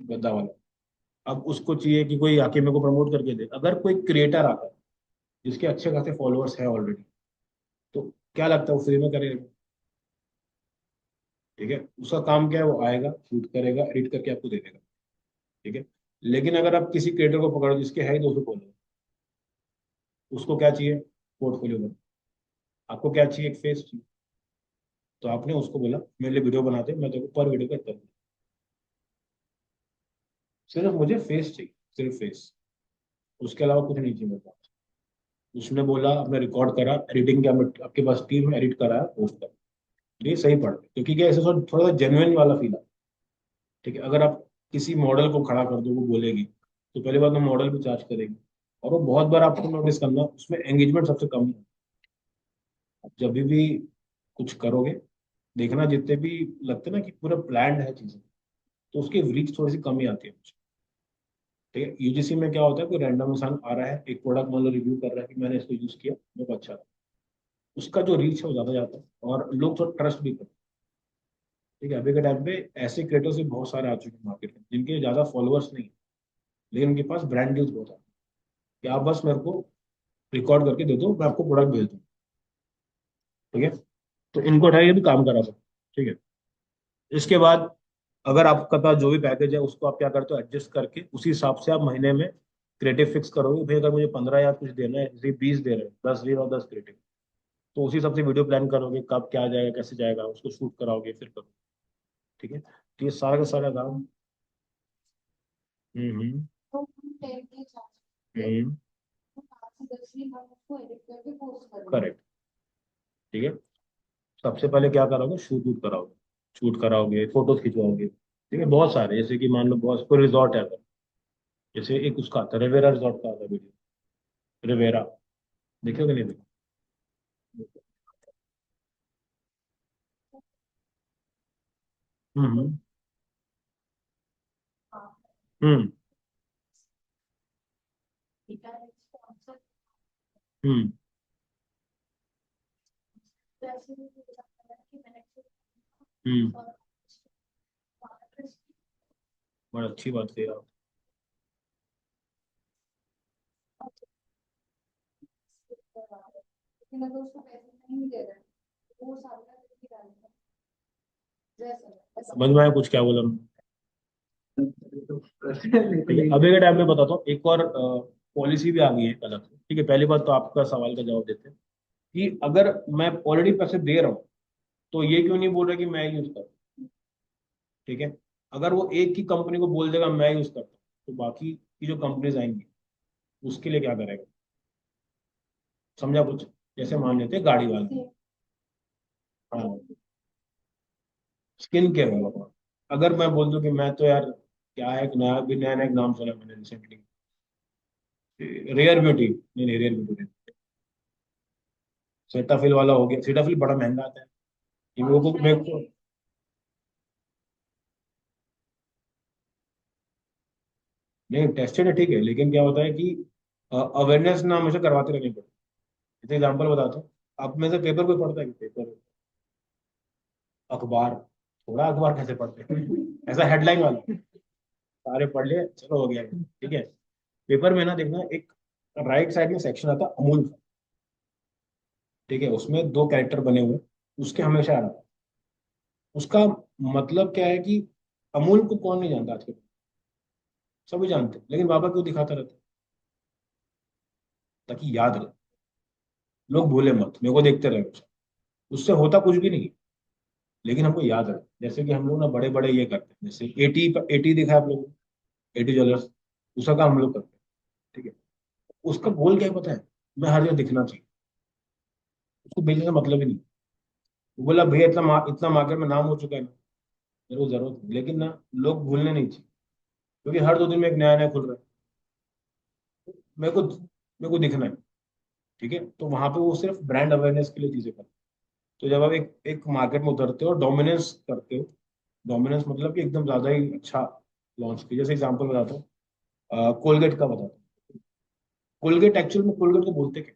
गद्दा वाला। अब उसको चाहिए कि कोई आके मेरे को प्रमोट करके दे। अगर कोई क्रिएटर आता है जिसके अच्छे खासे फॉलोअर्स है ऑलरेडी, तो क्या लगता है वो फ्री में करेगा? ठीक है, उसका काम क्या है, वो आएगा, शूट करेगा, एडिट करके आपको दे देगा। ठीक है। लेकिन अगर आप किसी क्रिएटर को पकड़ो जिसके है ही 200 फॉलोअर, उसको क्या चाहिए, पोर्टफोलियो बना। आपको क्या चाहिए, एक फेस चाहिए। तो आपने उसको बोला मेरे लिए वीडियो बना दे, मैं तेरे को पर वीडियो का इतना दूंगा। सिर्फ मुझे फेस चाहिए, सिर्फ फेस, उसके अलावा कुछ नहीं चाहिए मेरे पास। उसने बोला, आपने रिकॉर्ड करा, एडिटिंग क्या, आपके पास टीम एडिट करा है, पोस्ट कर। ये सही पड़ रहा है, क्योंकि क्या, ऐसे थोड़ा थोड़ा जेन्युइन वाला फील है। ठीक है, अगर आप किसी मॉडल को खड़ा कर दो, वो बोलेगी, तो पहली बात तो मॉडल भी चार्ज करेगी। और वो बहुत बार आपको नोटिस करना, उसमें एंगेजमेंट सबसे कम है। आप जब भी कुछ करोगे, देखना जितने भी लगते हैं ना कि पूरा प्लान्ड है चीजें, तो उसकी रीच थोड़ी सी कम ही आती है मुझे। ठीक है, यूजीसी में क्या होता है, कोई रैंडम इंसान आ रहा है, एक प्रोडक्ट मान लो रिव्यू कर रहा है कि मैंने इसको यूज किया, मेरे को अच्छा लगा, उसका जो रीच है वो ज्यादा जाता है, और लोग थोड़ा ट्रस्ट भी करते हैं। ठीक है, अभी के टाइम पे ऐसे क्रिएटर्स भी बहुत सारे आ चुके हैं मार्केट में, जिनके ज्यादा फॉलोअर्स नहीं है, लेकिन उनके पास ब्रांड डील्स बहुत है, कि आप बस मेरे को रिकॉर्ड करके दे दो, मैं आपको प्रोडक्ट भेज दूँ। ठीक है, तो इनको उठाइए, भी काम करा सकते। ठीक है। इसके बाद अगर आपका पास जो भी पैकेज है, उसको आप क्या करते हो, एडजस्ट करके उसी हिसाब से आप महीने में क्रिएटिव फिक्स करोगे। भाई अगर मुझे 15 या कुछ देना है, जैसे 20 दे रहे हैं, 10 रील और 10 क्रिएटिव, तो उसी हिसाब से वीडियो प्लान करोगे, कब क्या जाएगा, कैसे जाएगा, उसको शूट कराओगे, फिर करोगे। ठीक है, तो ये सारा का सारा काम। हम्म। हम्म। करेक्ट। ठीक है, सबसे पहले क्या करोगे, शूट वूट कराओगे, शूट कराओगे, फोटोज खिंचवाओगे। ठीक है, बहुत सारे, जैसे कि मान लो बहुत कोई रिजॉर्ट है, जैसे एक उसका आता है रिवेरा रिजॉर्ट का आता है वीडियो, रिवेरा, देखो कि नहीं देखो? हम्म। हम्म। हम्म। हम्म। बड़ा अच्छी बात कही आप। लेकिन अगर उसको पैसे नहीं दे रहे तो वो सामने नहीं डालेगा जैसा ऐसा समझ में आया कुछ क्या बोला मैं? ठीक है, अभी के टाइम पे बताता हूँ एक और पॉलिसी भी आ गई है एक अलग से। ठीक है, पहली बात तो आपका सवाल का जवाब देते हैं कि अगर मैं ऑलरेडी पैसे दे रहा हूँ तो ये क्यों नहीं बोल रहा कि मैं यूज कर। ठीक है, अगर वो एक ही कंपनी को बोल देगा मैं यूज करता हूँ, तो बाकी की जो कंपनीज आएंगी उसके लिए क्या करेगा। समझा कुछ? जैसे मान लेते हैं गाड़ी वाला। हाँ, स्किन केयर वाला। अगर मैं बोल दूं कि मैं तो यार, क्या है, एक नया नया एक नाम सुना मैंने रिसेंटली, रेयर ब्यूटी। नहीं नहीं, रेयर ब्यूटी। सेटाफिल वाला हो गया, सेटाफिल बड़ा महंगा आता है। ये मेरे को नहीं, टेस्टेड है ठीक है, लेकिन क्या होता है कि अवेयरनेस ना हमेशा करवाते रहनी पड़ती है। जैसे एग्जाम्पल बताता हूँ, आप में से पेपर कोई पढ़ता है कि पेपर, अखबार? थोड़ा अखबार कैसे पढ़ते हैं ऐसा हेडलाइन वाला सारे पढ़ लिए चलो हो गया, ठीक है। पेपर में ना देखना, एक राइट साइड में सेक्शन आता है अमूल का। ठीक है, उसमें दो कैरेक्टर बने हुए, उसके हमेशा आता है। उसका मतलब क्या है कि अमूल को कौन नहीं जानता आज के time? सभी जानते हैं, लेकिन बाबा क्यों दिखाता रहता है? ताकि याद रहे, लोग भूले मत, मेरे को देखते रहे बस। उससे होता कुछ भी नहीं, लेकिन हमको याद रहे। जैसे कि हम लोग ना बड़े बड़े ये करते हैं, जैसे एटी, एटी दिखा है आप लोगों को, एटी ज्वेलर्स, उसका काम हम लोग करते हैं। ठीक है, उसका गोल क्या है पता है? मैं हर जगह दिखना चाहिए। उसको बेचने का मतलब ही नहीं। वो बोला भैया इतना मार्केट में नाम हो चुका है ना, मेरे को जरूरत नहीं, लेकिन ना लोग भूलने नहीं चाहिए, क्योंकि हर 2 दिन में एक नया नया खुल रहा है। मेरे को दिखना है। ठीक है, तो वहां पे वो सिर्फ ब्रांड अवेयरनेस के लिए चीजें करते हैं। तो जब आप एक एक मार्केट में उतरते हो और डोमिनेंस करते हो, डोमिनेंस मतलब कि एकदम ज्यादा ही अच्छा लॉन्च किया। जैसे एग्जांपल बताता हूँ, कोलगेट का बताता हूँ। कोलगेट एक्चुअल में कोलगेट को बोलते क्या?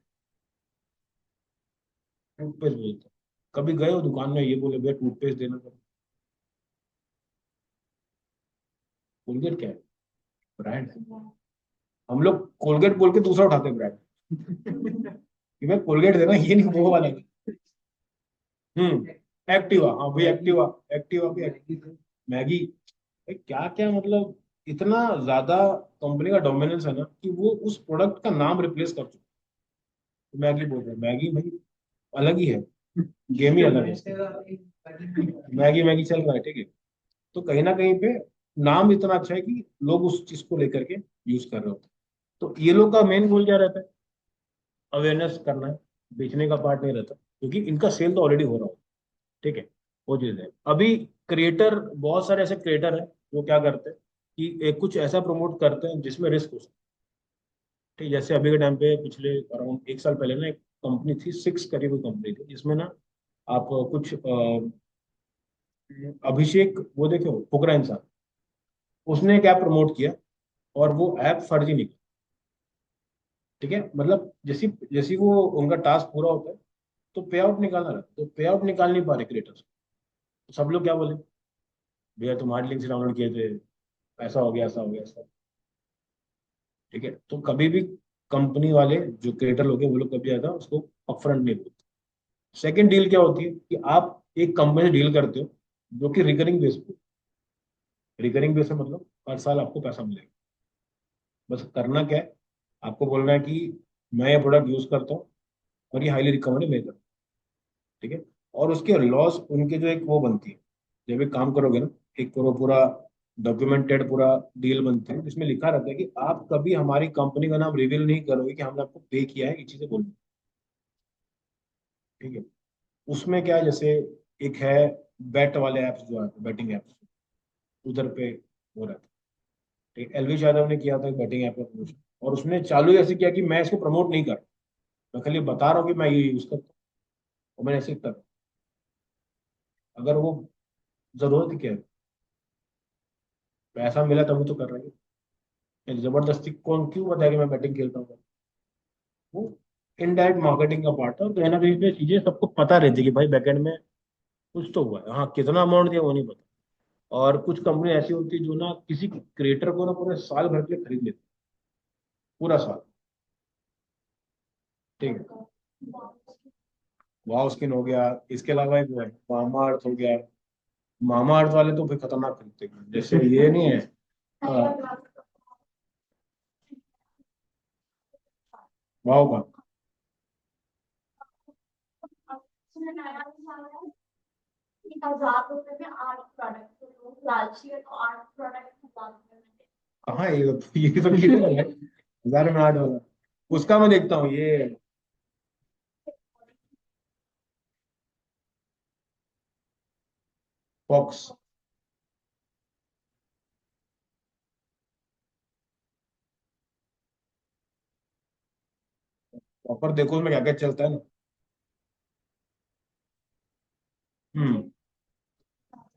टूथपेस्ट बोलते हैं। कभी गए हो दुकान में, ये बोले भैया टूथपेस्ट देना पड़े? कोलगेट क्या है? ब्रांड है। हम लोग कोलगेट बोल के दूसरा उठाते हैं ब्रांड कि भाई कोलगेट देना, ये नहीं वो वाला। एक्टिवा, हाँ भाई एक्टिवा। एक्टिवा भी मैगी। भाई क्या क्या मतलब, इतना ज्यादा कंपनी का डोमिनेंस है ना कि वो उस प्रोडक्ट का नाम रिप्लेस कर चुके हैं। मैगी बोल रहे हैं, मैगी भाई अलग ही है, गेम ही अलग है। मैगी मैगी चल रहा है, ठीक है। तो कहीं ना कहीं पे नाम इतना अच्छा है कि लोग उस चीज को लेकर के यूज कर रहे होते हैं। तो ये लोग का मेन गोल क्या रहता है? अवेयरनेस करना है, बेचने का पार्ट नहीं रहता, क्योंकि इनका सेल तो ऑलरेडी हो रहा होता है। ठीक है, वो चीज है। अभी क्रिएटर, बहुत सारे ऐसे क्रिएटर हैं जो क्या करते हैं कि एक कुछ ऐसा प्रमोट करते हैं जिसमें रिस्क हो सकता है। ठीक, जैसे अभी के टाइम पे पिछले अराउंड 1 साल पहले ना एक कंपनी थी, सिक्स करी हुई कंपनी थी, जिसमें ना आप कुछ अभिषेक, वो देखे हो, फुकरा इंसान, उसने एक ऐप प्रमोट किया और वो ऐप फर्जी निकला। ठीक है, मतलब जैसी जैसी वो उनका टास्क पूरा होता है तो पे आउट निकालना रहता है, तो पे आउट निकाल नहीं पा रहे क्रिएटर्स। तो सब लोग क्या बोले, भैया तुम्हारे लिंक से डाउनलोड किए थे, ऐसा हो गया, ऐसा हो गया, ऐसा। ठीक है, तो कभी भी कंपनी वाले जो क्रिएटर लोग हैं वो लोग कभी ज्यादा उसको अपफ्रंट नहीं बोलते। सेकंड डील क्या होती है कि आप एक कंपनी से डील करते हो जो कि रिकरिंग बेस पे, रिकरिंग बेस पे मतलब हर साल आपको पैसा मिलेगा। बस करना क्या है, आपको बोलना है कि मैं ये प्रोडक्ट यूज करता हूँ और ये हाईली रिकमेंडेड मैं करता हूँ। ठीक है, और उसके लॉस उनके जो एक वो बनती है, जब एक काम करोगे ना, एक करो पूरा डॉक्यूमेंटेड पूरा डील बनती है जिसमें लिखा रहता है कि आप कभी हमारी कंपनी का नाम रिवील नहीं करोगे कि हमने आपको पे किया है ये चीजें बोलनी। ठीक है, उसमें क्या है, जैसे एक है बैट वाले ऐप्स जो आते हैं, बैटिंग ऐप्स, उधर पे हो रहता है। ठीक है, एलविश यादव ने किया था बैटिंग ऐप का प्रमोशन, और उसने चालू ऐसे किया कि मैं इसको प्रमोट नहीं कर रहा, मैं खाली बता रहा हूँ कि मैं ये यूज करता हूँ और मैंने ऐसे कर। अगर वो जरूरत क्या है, पैसा मिला तभी तो कर रहा है। जबरदस्ती कौन क्यों बताया कि मैं बैटिंग खेलता हूँ? वो इनडायरेक्ट मार्केटिंग का पार्ट है, और कहीं ना कहीं पे चीजें सबको पता रहती है कि भाई बैकएंड में कुछ तो हुआ है। हाँ, कितना अमाउंट दिया वो नहीं पता। और कुछ कंपनी ऐसी होती है जो ना किसी क्रिएटर को ना पूरे साल भर के लिए खरीद लेती है, पूरा साल। ठीक है। वाव स्किन हो गया। इसके अलावा एक वो है मामा अर्थ हो गया। मामा अर्थ वाले तो फिर खतरनाक खरीदते हैं, जैसे ये नहीं है वाव का। 1000 रुपए में 8 प्रोडक्ट, तो लोग लालची है, तो 8 प्रोडक्ट 1000 रुपए में कहाँ है ये तो ये तो है 1000 में 8 वाला। उसका मैं देखता हूँ ये फॉक्स। प्रॉपर देखो उसमें क्या क्या चलता है ना। हम्म।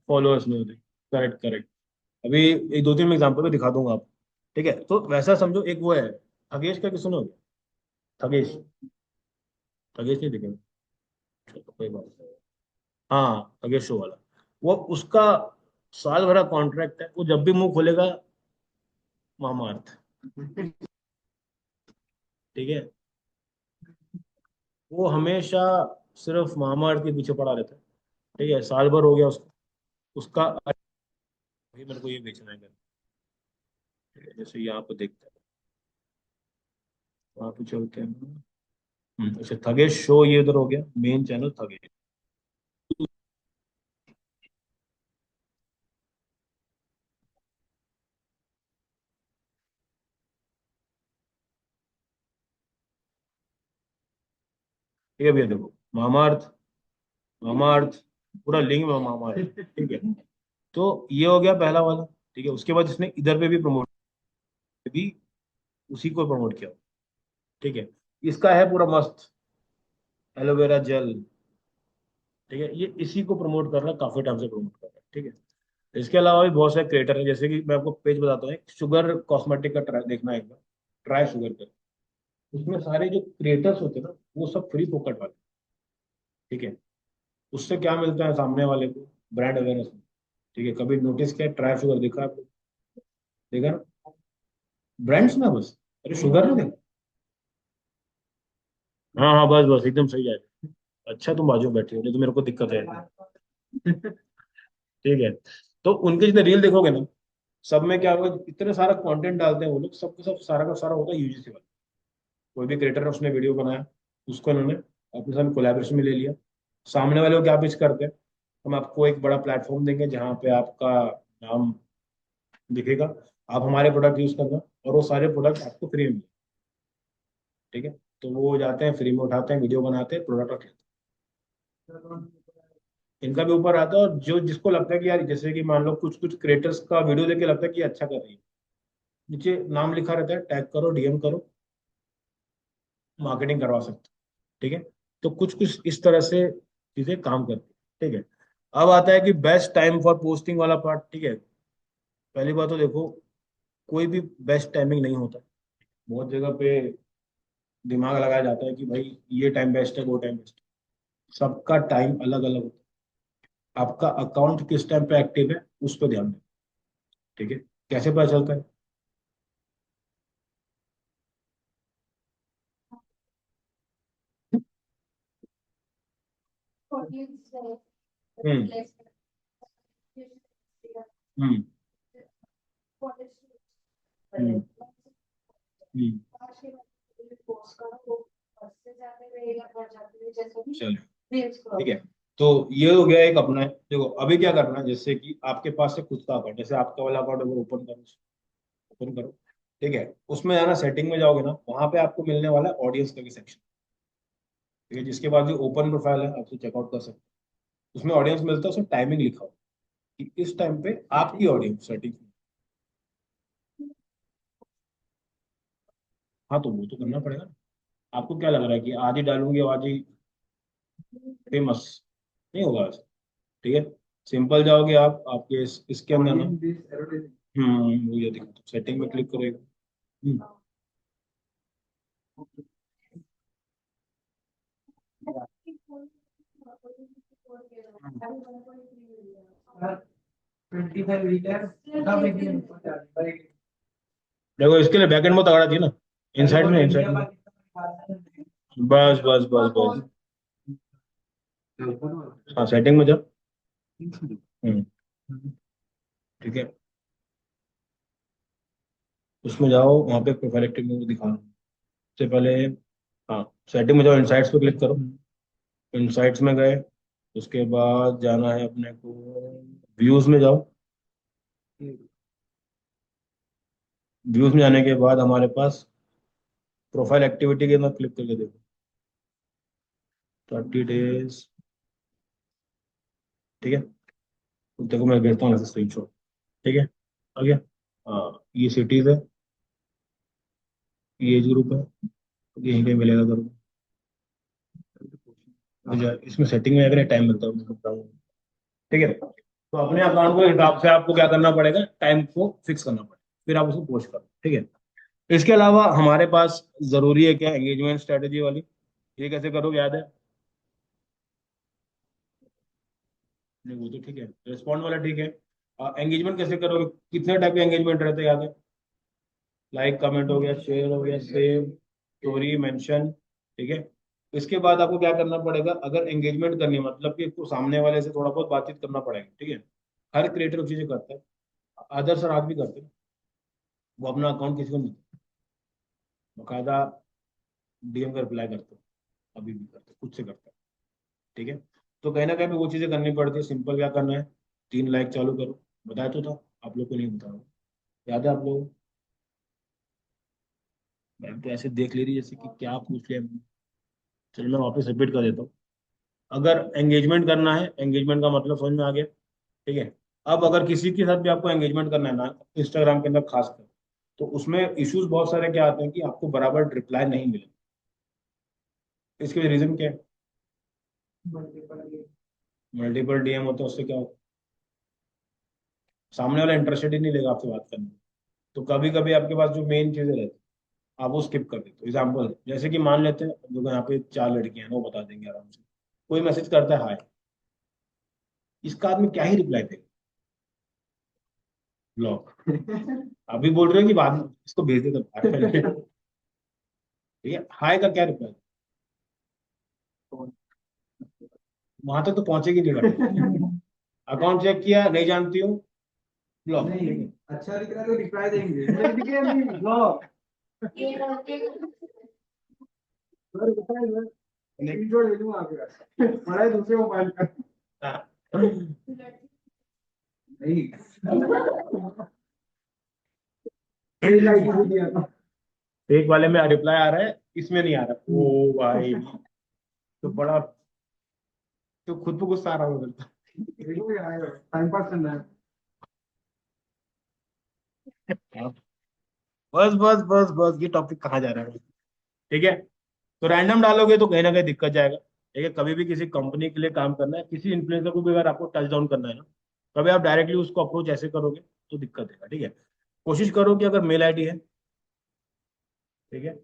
फॉलोअर्स नहीं होते। Correct correct. अभी एक दो तीन एग्जाम्पल में दिखा दूंगा आप। ठीक है, तो वैसा समझो एक वो है थगेश का, किसने हो गया थगेश। थगेश नहीं दिखेगा, चलो कोई बात नहीं। हाँ थगेश शो वाला। वो उसका साल भरा कॉन्ट्रैक्ट है, वो जब भी मुंह खोलेगा महामार्थ। ठीक है। वो हमेशा सिर्फ महामार्थ के पीछे पड़ा रहता है। ठीक है, साल भर हो गया उसको। उसका अभी मेरे को ये बेचना है घर। ठीक है, जैसे यहाँ पे देखते हैं, वहाँ पे चलते हैं। अच्छा थगेश शो ये उधर हो गया, मेन चैनल थगेश। ठीक है भैया देखो मामार्थ, मामार्थ पूरा लिंक में मामार्थ। ठीक है, तो ये हो गया पहला वाला। ठीक है, उसके बाद इसने इधर पे भी प्रमोट भी उसी को प्रमोट किया। ठीक है, इसका है पूरा मस्त एलोवेरा जेल। ठीक है, ये इसी को प्रमोट कर रहा है, काफी टाइम से प्रमोट कर रहा है। ठीक है, इसके अलावा भी बहुत सारे क्रिएटर हैं, जैसे कि मैं आपको पेज बताता हूँ, एक शुगर कॉस्मेटिक का ट्राई देखना है एक बार। ट्राई शुगर कर। उसमें सारे जो क्रिएटर्स होते हैं ना वो सब फ्री फोकट वाले। ठीक है, उससे क्या मिलता है सामने वाले को, ब्रांड अवेयरनेस। ठीक है, कभी नोटिस किया ट्राई शुगर देखा आपने? देखा ना, ब्रांड्स ना बस, अरे शुगर ना देखा। हाँ हाँ बस बस एकदम सही है। अच्छा तुम बाजू में बैठे हो, नहीं तो मेरे को दिक्कत है। ठीक है, तो उनके जितने रील देखोगे ना, सब में क्या होगा, इतने सारा कंटेंट डालते हैं वो लोग, सबके सब सारा का सारा होता है यूजीसी वाला। कोई भी क्रिएटर है उसने वीडियो बनाया, उसको इन्होंने अपने साथ कोलैबोरेशन में ले लिया। सामने वाले को क्या पिच करते हैं, हम आपको एक बड़ा प्लेटफॉर्म देंगे जहाँ पे आपका नाम दिखेगा, आप हमारे प्रोडक्ट यूज करना, और वो सारे प्रोडक्ट आपको फ्री में मिलेंगे। ठीक है, तो वो जाते हैं फ्री में उठाते हैं, वीडियो बनाते हैं, प्रोडक्ट रख लेते हैं। इनका भी ऊपर आता है, और जो जिसको लगता है कि यार जैसे कि मान लो कुछ कुछ क्रिएटर्स का वीडियो देख के लगता है कि ये अच्छा कर रही है, नीचे नाम लिखा रहता है, टैग करो, डीएम करो, मार्केटिंग करवा सकते हो। ठीक है, तो कुछ कुछ इस तरह से चीजें काम करती है। ठीक है, अब आता है कि बेस्ट टाइम फॉर पोस्टिंग वाला पार्ट। ठीक है, पहली बात तो देखो, कोई भी बेस्ट टाइमिंग नहीं होता। बहुत जगह पे दिमाग लगाया जाता है कि भाई ये टाइम बेस्ट है, वो टाइम बेस्ट है। सबका टाइम अलग अलग होता है। आपका अकाउंट किस टाइम पे एक्टिव है उस पर ध्यान दें। ठीक है, कैसे पता चलता है? ऑडियंस है, हम्म। रिप्लेस हम्म। हम्म। हम्म। चलो ठीक है, तो ये हो गया एक अपना है। देखो अभी क्या करना है, जैसे कि आपके पास है खुद का अकाउंट, जैसे आपका वाला अकाउंट अगर ओपन करो, ओपन करो। ठीक है, उसमें जाना, सेटिंग में जाओगे ना, वहां पे आपको मिलने वाला है ऑडियंस का सेक्शन। ठीक है, जिसके बाद जो ओपन प्रोफाइल है आप उसे चेकआउट कर सकते हो। उसमें ऑडियंस मिलता है, उसमें टाइमिंग लिखा हो कि इस टाइम पे आपकी ऑडियंस सेटिंग। हाँ तो वो तो करना पड़ेगा ना। आपको क्या लग रहा है कि आज ही डालूंगी और आज ही फेमस नहीं होगा ऐसा? ठीक है, सिंपल जाओगे आप, आपके इसके अंदर ना, वो ये दिखा सेटिंग में क्लिक करेगा। हम्म। 25 लीटर सब इंडियन देखो इसके लिए बैकएंड बहुत तगड़ा चाहिए ना, इनसाइड में। बस बस बस बस। हाँ सेटिंग में जाओ। हम्म, ठीक है, उसमें जाओ, वहाँ पे प्रोफाइल एक्टिविटी दिखा सबसे पहले। हाँ सेटिंग में जाओ, इनसाइट्स पे क्लिक करो। इनसाइट्स में गए, उसके बाद जाना है अपने को, व्यूज में जाओ। व्यूज में जाने के बाद हमारे पास प्रोफाइल एक्टिविटी के अंदर क्लिक करके देखो, 30 डेज। ठीक है, देखो मैं भेजता हूँ स्क्रीनशॉट। ठीक है, आ गया। हाँ ये सिटीज है, ये एज ग्रुप है, यहीं कहीं मिलेगा करो। इसमें सेटिंग में अगर टाइम मिलता है मैं बताऊँ। ठीक है, तो अपने अकाउंट के हिसाब से आपको क्या करना पड़ेगा, टाइम को फिक्स करना पड़ेगा, फिर आप उसको पोस्ट करो। ठीक है, इसके अलावा हमारे पास जरूरी है क्या, एंगेजमेंट स्ट्रेटेजी वाली। ये कैसे करोगे, याद है? नहीं वो तो ठीक है, रिस्पॉन्ड वाला ठीक है। एंगेजमेंट कैसे करोगे, कितने टाइप के एंगेजमेंट रहते हैं, याद है? लाइक कमेंट हो गया, शेयर हो गया, सेव, स्टोरी, मेंशन। ठीक है, इसके बाद आपको क्या करना पड़ेगा, अगर एंगेजमेंट करनी है मतलब कि आपको सामने वाले से थोड़ा बहुत बातचीत करना पड़ेगा। ठीक है, हर क्रिएटर चीजें करता है, आदर्श राज भी करते हैं। वो अपना अकाउंट किसी को नहीं, बकायदा डीएम का रिप्लाई करते हैं, अभी भी करते हैं, खुद से करते हैं। ठीक है, तो कहीं ना कहीं पे वो चीजें करनी पड़ती है। सिंपल क्या करना है, 3 लाइक चालू करो, बताया तो था, आप लोग को नहीं बताया, याद है आप लोग? मैम तो ऐसे देख ले रही जैसे कि क्या पूछ लिया मैंने। चलो मैं वापस रिपीट कर देता हूँ। अगर एंगेजमेंट करना है, एंगेजमेंट का मतलब समझ में आ गया। ठीक है, अब अगर किसी के साथ भी आपको एंगेजमेंट करना है ना, इंस्टाग्राम के अंदर खासकर, तो उसमें इश्यूज बहुत सारे क्या आते हैं कि आपको बराबर रिप्लाई नहीं मिले। इसके रीजन क्या है, मल्टीपल डीएम होते हैं, उससे क्या होता है, सामने वाला इंटरेस्टेड ही नहीं लेगा आपसे बात करने में। तो कभी कभी आपके पास जो मेन चीजें रहती हैं, आप वो स्किप कर देते हो। एग्जाम्पल जैसे कि मान लेते हैं, जो यहाँ पे 4 लड़कियां हैं, वो बता देंगे आराम से। कोई मैसेज करता है हाय, इसका आदमी क्या ही रिप्लाई देगा, ब्लॉक। अभी बोल रहे हो कि बाद में इसको भेज देता बाहर पहले। ठीक है, हाय का क्या रिप्लाई, वहां तक तो पहुंचेगी नहीं लड़की। अकाउंट चेक किया, नहीं जानती हूँ, ब्लॉक। नहीं अच्छा दिख रहा है तो रिप्लाई देंगे नहीं दिखे नहीं ब्लॉक ये लड़के सर बताइए मैं स्क्रीनशॉट ले लूंगा आपके पड़ा है दूसरे मोबाइल पर नहीं फेक आईडी दे दिया था एक वाले में रिप्लाई आ रहा है, इसमें नहीं आ रहा, ओ भाई, तो बड़ा, तो खुद को गुस्सा आ रहा होगा। देखो ये आएगा टाइम पास करना है बस बस बस बस, ये टॉपिक कहाँ जा रहा है? ठीक है, तो रैंडम डालोगे तो कहीं ना कहीं दिक्कत जाएगा। ठीक है, कभी भी किसी कंपनी के लिए काम करना है, किसी इन्फ्लुएंसर को भी अगर आपको टच डाउन करना है ना, कभी आप डायरेक्टली उसको अप्रोच ऐसे करोगे तो दिक्कत है। ठीक है, कोशिश करो कि अगर मेल आईडी है, ठीक है,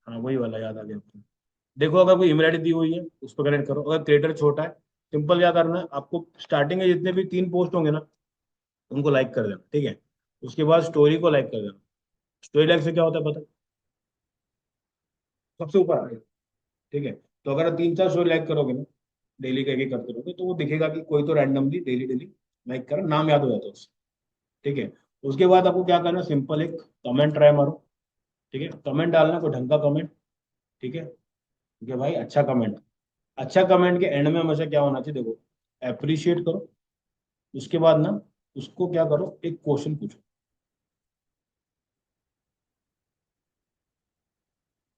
हाँ वही वाला याद आ गया आपको। देखो अगर कोई ईमेल आईडी दी हुई है उस पर कनेक्ट करो। अगर क्रिएटर छोटा है, सिंपल क्या करना है आपको, स्टार्टिंग में जितने भी 3 पोस्ट होंगे ना, उनको लाइक कर देना। ठीक है, उसके बाद स्टोरी को लाइक कर देना। स्टोरी लाइक से क्या होता है पता है? सबसे ऊपर आ गया। ठीक है, तो अगर 3 4 स्टोरी लाइक करोगे ना, डेली का एक करते रहोगे, तो वो दिखेगा कि कोई तो रैंडमली डेली डेली लाइक कर, नाम याद हो जाता है उससे। ठीक है, उसके बाद आपको क्या करना, सिंपल एक कमेंट ट्राई मारो। ठीक है, कमेंट डालना कोई ढंग का कमेंट। ठीक है, कि भाई अच्छा कमेंट, अच्छा कमेंट के एंड में हमेशा क्या होना चाहिए, देखो, अप्रिशिएट करो। उसके बाद ना उसको क्या करो, एक क्वेश्चन पूछो।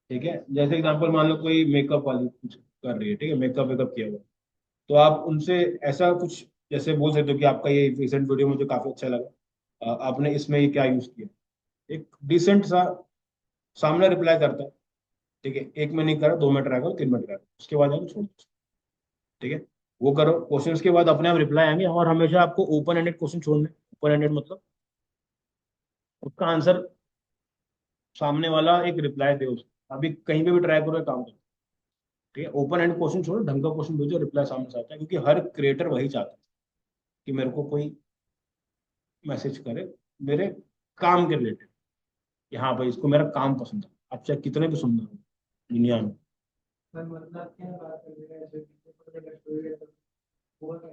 ठीक है, जैसे एग्जांपल मान लो कोई मेकअप वाली कुछ कर रही है, ठीक है, मेकअप वेकअप किया हुआ है, तो आप उनसे ऐसा कुछ जैसे बोल सकते हो कि आपका ये रिसेंट वीडियो मुझे काफी अच्छा लगा, आपने इसमें ये क्या यूज किया। एक डिसेंट सा सामने रिप्लाई करता है। ठीक है, 1 में नहीं करा, 2 में ट्राई करो, 3 में ट्राई करो, उसके बाद जाकर छोड़ दो। ठीक है, वो करो क्वेश्चन के बाद अपने आप रिप्लाई आएंगे। और हमेशा आपको ओपन एंडेड क्वेश्चन छोड़ने, ओपन एंडेड मतलब उसका आंसर सामने वाला एक रिप्लाई दे उसको। अभी कहीं पे भी ट्राई करो, ये काम करो। ठीक है, ओपन एंड क्वेश्चन छोड़ो, ढंग का क्वेश्चन भेजो, रिप्लाई सामने से आता है, क्योंकि हर क्रिएटर वही चाहता है। कि मेरे को कोई मैसेज करे मेरे काम के रिलेटेड, कि हाँ भाई इसको मेरा काम पसंद है, आप चाहे कितने भी सुंदर हो दुनिया में। सर मतलब क्या बात कर रहे हैं, ऐसे किसी को स्टोरी है तो हुआ क्या?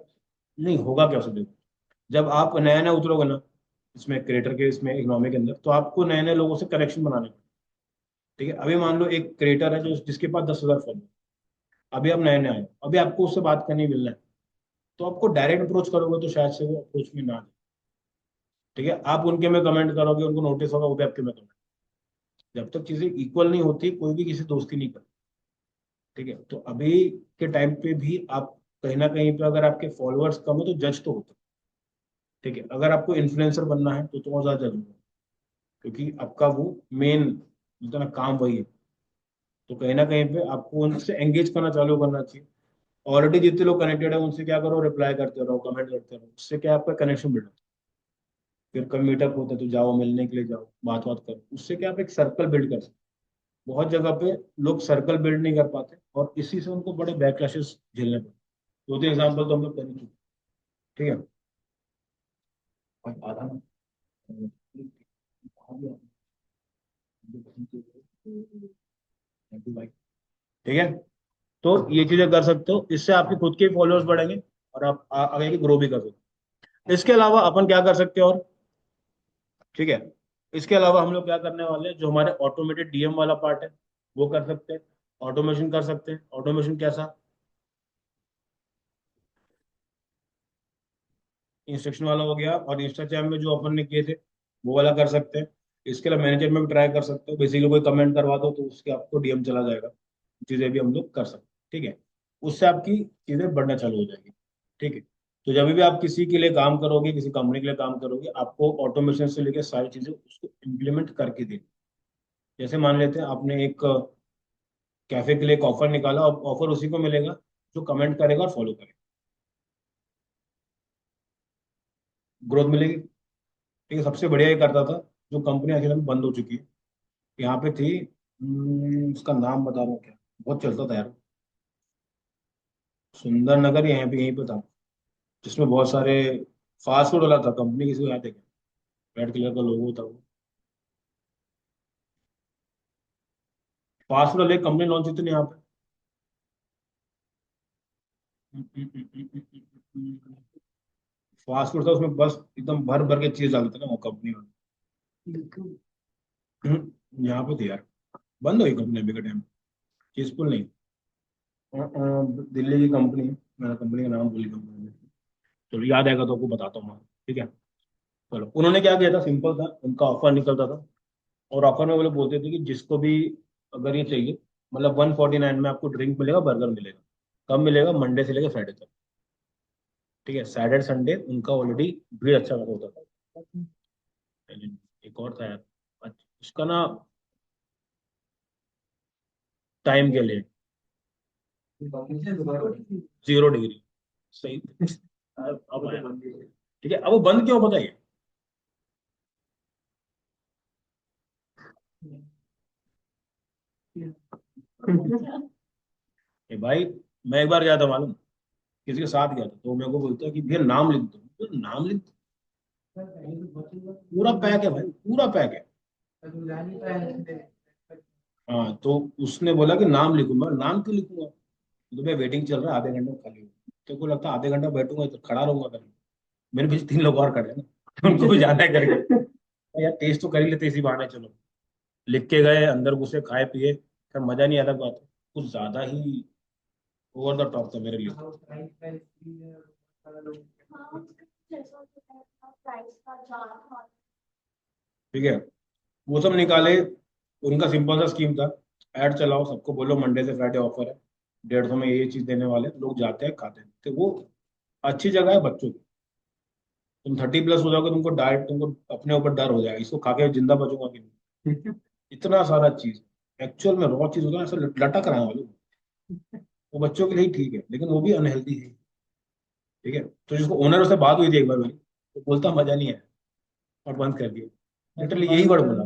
नहीं होगा क्या, उससे देखो, जब आप नया नया उतरोगे ना इसमें क्रिएटर के इसमें इकोनॉमी के अंदर, तो आपको नए नए लोगों से कनेक्शन बनाने पड़ेंगे। ठीक है, अभी मान लो एक क्रिएटर है जो जिसके पास 10,000 फॉलोअर, अभी आप नए नए आए हो, अभी आपको उससे बात करनी मिलना है, तो आपको डायरेक्ट अप्रोच करोगे तो शायद से वो अप्रोच में ना आए। ठीक है, आप उनके में कमेंट करोगे, उनको नोटिस होगा, वो भी आपके में कमेंट। जब तक चीजें इक्वल नहीं होती कोई भी किसी दोस्ती नहीं करता। ठीक है, तो अभी के टाइम पे भी आप कहीं ना कहीं पे अगर आपके फॉलोअर्स कम है तो जज तो होते हैं। ठीक है, अगर आपको इन्फ्लुएंसर बनना है तो और ज्यादा जज होगा, क्योंकि आपका वो मेन ना काम वही है। तो कहीं ना कहीं पे आपको उनसे एंगेज करना चालू करना चाहिए। ऑलरेडी जितने लोग कनेक्टेड है उनसे क्या करो, रिप्लाई करते रहो, कमेंट करते रहो, उससे क्या आपका कनेक्शन बिल्ड होता है। फिर कभी मीटअप होता है तो जाओ, मिलने के लिए जाओ, बात बात करो, उससे क्या आप एक सर्कल बिल्ड कर सकते हो। बहुत जगह पे लोग सर्कल बिल्ड नहीं कर पाते और इसी से उनको बड़े बैकलैशेस झेलने पड़ते हैं। 2-3 एग्जाम्पल तो हम लोग कर ही चुके। ठीक है, और आधा ना ठीक है, तो ये चीजें कर सकते हो, इससे आपके खुद के फॉलोअर्स बढ़ेंगे और आप आगे ग्रो भी कर सकते हो। इसके अलावा अपन क्या कर सकते हैं और, ठीक है, इसके अलावा हम लोग क्या करने वाले हैं, जो हमारे ऑटोमेटेड डीएम वाला पार्ट है वो कर सकते हैं, ऑटोमेशन कर सकते हैं। ऑटोमेशन कैसा, इंस्ट्रक्शन वाला हो गया, और इंस्टाग्राम में जो अपन ने किए थे वो वाला कर सकते हैं। इसके अलावा मैनेजर में भी ट्राई कर सकते हो, बेसिकली कोई कमेंट करवा दो तो उसके आपको डीएम चला जाएगा। चीजें भी हम लोग कर सकते हैं। ठीक है, उससे आपकी चीजें बढ़ना चालू हो जाएगी। ठीक है, तो जब भी आप किसी के लिए काम करोगे, किसी कंपनी के लिए काम करोगे, आपको ऑटोमेशन से लेकर सारी चीजें उसको इम्प्लीमेंट करके देनी। जैसे मान लेते हैं आपने एक कैफे के लिए एक ऑफर निकाला, और ऑफर उसी को मिलेगा जो कमेंट करेगा और फॉलो करेगा, ग्रोथ मिलेगी। ठीक है, सबसे बढ़िया ये करता था जो कंपनी आखिर में बंद हो चुकी है, यहाँ पे थी, उसका नाम बता रहा हूँ क्या, बहुत चलता था यार, सुंदर नगर, यहाँ पे यहीं पे था, जिसमें बहुत सारे फास्ट फूड वाला था, कंपनी किसी को याद है क्या, रेड कलर का लोगो था वो, फास्ट फूड वाले कंपनी लॉन्च हुई थी ना यहाँ पे। फास्ट फूड था, उसमें बस एकदम भर भर के चीज डालते ना वो कंपनी वाले। यहाँ पे थी यार, बंद हो गई कंपनी अभी के टाइम, चीजफुल नहीं। दिल्ली की कंपनी है, मैं कंपनी का नाम भूल गया हूँ। चलो याद आएगा तो आपको बताता हूँ मैं। ठीक है, चलो उन्होंने क्या किया था, सिंपल था, उनका ऑफर निकलता था, और ऑफर में वो लोग बोलते थे कि जिसको भी अगर ये चाहिए, मतलब 149 में आपको ड्रिंक मिलेगा, बर्गर मिलेगा। कब मिलेगा, मंडे से लेकर फ्राइडे तक। ठीक है, सैटरडे संडे उनका ऑलरेडी भीड़ अच्छा खासा होता था। एक और था यार, उसका ना, टाइम के लिए, 0 डिग्री, सही। अब आया। ठीक है, अब वो बंद क्यों बताइए। ए भाई, मैं एक बार गया था मालूम, किसी के साथ गया था, तो मेरे को बोलता है कि भैया नाम लिख दो, तो नाम लिख दो, पूरा पैक है भाई, पूरा पैक है। हाँ, तो उसने बोला कि नाम लिखूं, मैं नाम क्यों लिखूंगा, तो मैं वेटिंग चल रहा है, आधे घंटे में खाली हूँ। तो को लगता है आधे घंटा बैठूंगा तो खड़ा रहूंगा करके, मेरे पीछे 3 लोग और खड़े हैं ना, तो उनको भी जाना है करके, यार टेस्ट तो कर ही लेते इसी बहाने, चलो लिख के गए, अंदर घुसे, खाए पिए, फिर मजा नहीं, अलग बात है, कुछ ज्यादा ही ओवर द टॉप था मेरे लिए। हाँ जैसा होता है प्राइस का चार्ट। ठीक है, वो सब निकाले, उनका सिंपल सा स्कीम था, ऐड चलाओ, सबको बोलो मंडे से फ्राइडे ऑफर है, 150 में ये चीज देने वाले हैं। लोग जाते हैं, खाते हैं, तो वो अच्छी जगह है बच्चों की। तुम 30+ हो जाओगे, तुमको डाइट, तुमको अपने ऊपर डर हो जाएगा, इसको खा के जिंदा बचूंगा कि नहीं। इतना सारा चीज, एक्चुअल में रॉ चीज होता है, ऐसा लटक रहा है मालूम। वो बच्चों के लिए ही ठीक है, लेकिन वो भी अनहेल्दी है। ठीक है, तो जिसको ओनर से बात हुई थी एक बार मेरी, तो बोलता मजा नहीं है, और बंद कर दिया, लिटरली यही वर्ड बोला।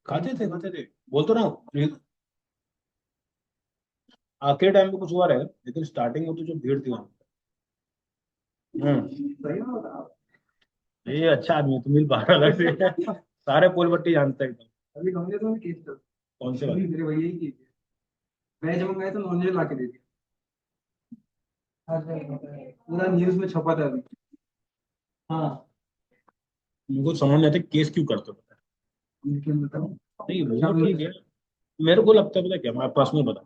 खाते थे, खाते थे, बोल तो रहा हूँ। आखिरी टाइम पे कुछ हुआ रहेगा, लेकिन स्टार्टिंग में तो जो भीड़ थी वहां, सही में बताओ। ये अच्छा आदमी है, तो मिल पा रहा अलग से। सारे पोल पट्टी जानते हैं एकदम। अभी हमने तो केस कर, कौन से अभी वाले? मेरे भैया ही की थी। मैं जब गया तो नॉनवेज ला के दे दिया, पूरा न्यूज में छपा था अभी। हाँ, मुझको समझ नहीं आता केस क्यों करते हो, पता लेकिन बताओ है? नहीं क्या वो ठीक है, मेरे को लगता है, पता है क्या, मैं पर्सनल बता,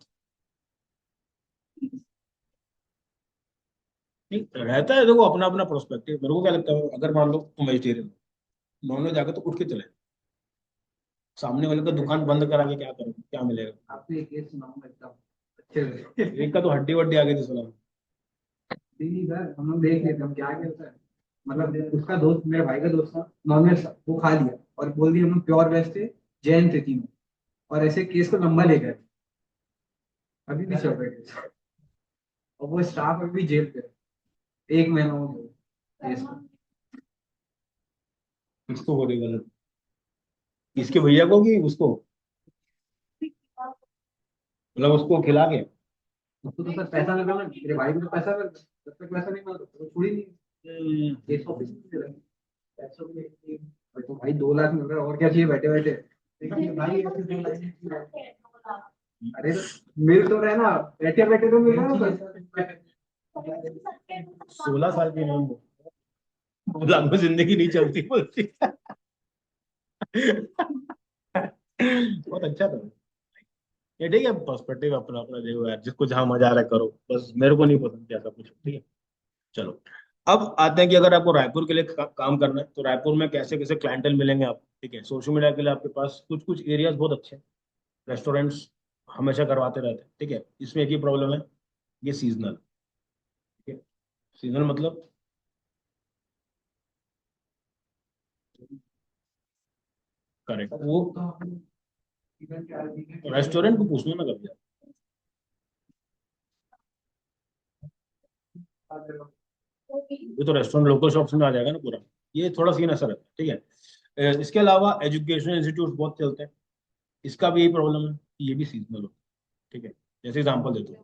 नहीं रहता है, देखो अपना अपना प्रोस्पेक्टिव। मेरे को क्या लगता है, अगर मान लो तुम वेजिटेरियन, नॉनवेज जाकर तो उठ के चले, सामने वाले का दुकान बंद करा के क्या करोगे, क्या मिलेगा? आपने एक केस सुनाऊंगा एकदम अच्छे से। एक का तो हड्डी वड्डी आ गई थी सुना। नहीं सर, हम लोग देख लेते, हम क्या क्या होता है। मतलब उसका दोस्त, मेरे भाई का दोस्त था, नॉनवेज था, वो खा लिया और बोल दिया हम लोग प्योर वेज थे, जैन थे तीनों, और ऐसे केस को लंबा ले गए। अभी भी चल रहा है केस, और वो स्टाफ अभी भी जेल पे है, 1 महीना हो गया केस को। किसको हो रही गलत, इसके भैया को कि उसको, मतलब उसको खिला के? उसको तो सर पैसा मिल रहा है, मेरे भाई को तो पैसा मिल रहा है, जब तक पैसा नहीं मिल रहा तो छोड़ी नहीं। केस ऑफिस में दे रहा है, पैसों के लिए। और तो भाई 2 लाख मिल रहा है, और क्या चाहिए बैठे बैठे। देखिए भाई ऐसे 2 लाख। अरे तो मिल तो रहा है ना, बैठे बैठे तो मिल रहा है ना बस। 16 साल की उम्र में 2 लाख में जिंदगी नहीं चलती बोलती। बहुत अच्छा था ये, ठीक है, पर्सपेक्टिव अपना अपना देखो यार, जिसको जहां मजा आ रहा है करो, बस मेरे को नहीं पसंद क्या सब कुछ, ठीक है। चलो, अब आते हैं कि अगर आपको रायपुर के लिए काम करना है, तो रायपुर में कैसे कैसे क्लाइंटल मिलेंगे आप, ठीक है। सोशल मीडिया के लिए आपके पास कुछ कुछ एरियाज बहुत अच्छे हैं, रेस्टोरेंट्स हमेशा करवाते रहते हैं, ठीक है। इसमें एक ही प्रॉब्लम है, ये सीजनल, ठीक है। सीजनल मतलब, करेक्ट, वो रेस्टोरेंट को पूछना ना कभी आप। ये तो रेस्टोरेंट लोकल शॉप्स में आ जाएगा ना पूरा, ये थोड़ा सीन ऐसा रहता है, ठीक है। इसके अलावा एजुकेशन इंस्टीट्यूट बहुत चलते हैं, इसका भी यही प्रॉब्लम है कि ये भी सीजनल हो, ठीक है। जैसे एग्जांपल देता हूँ,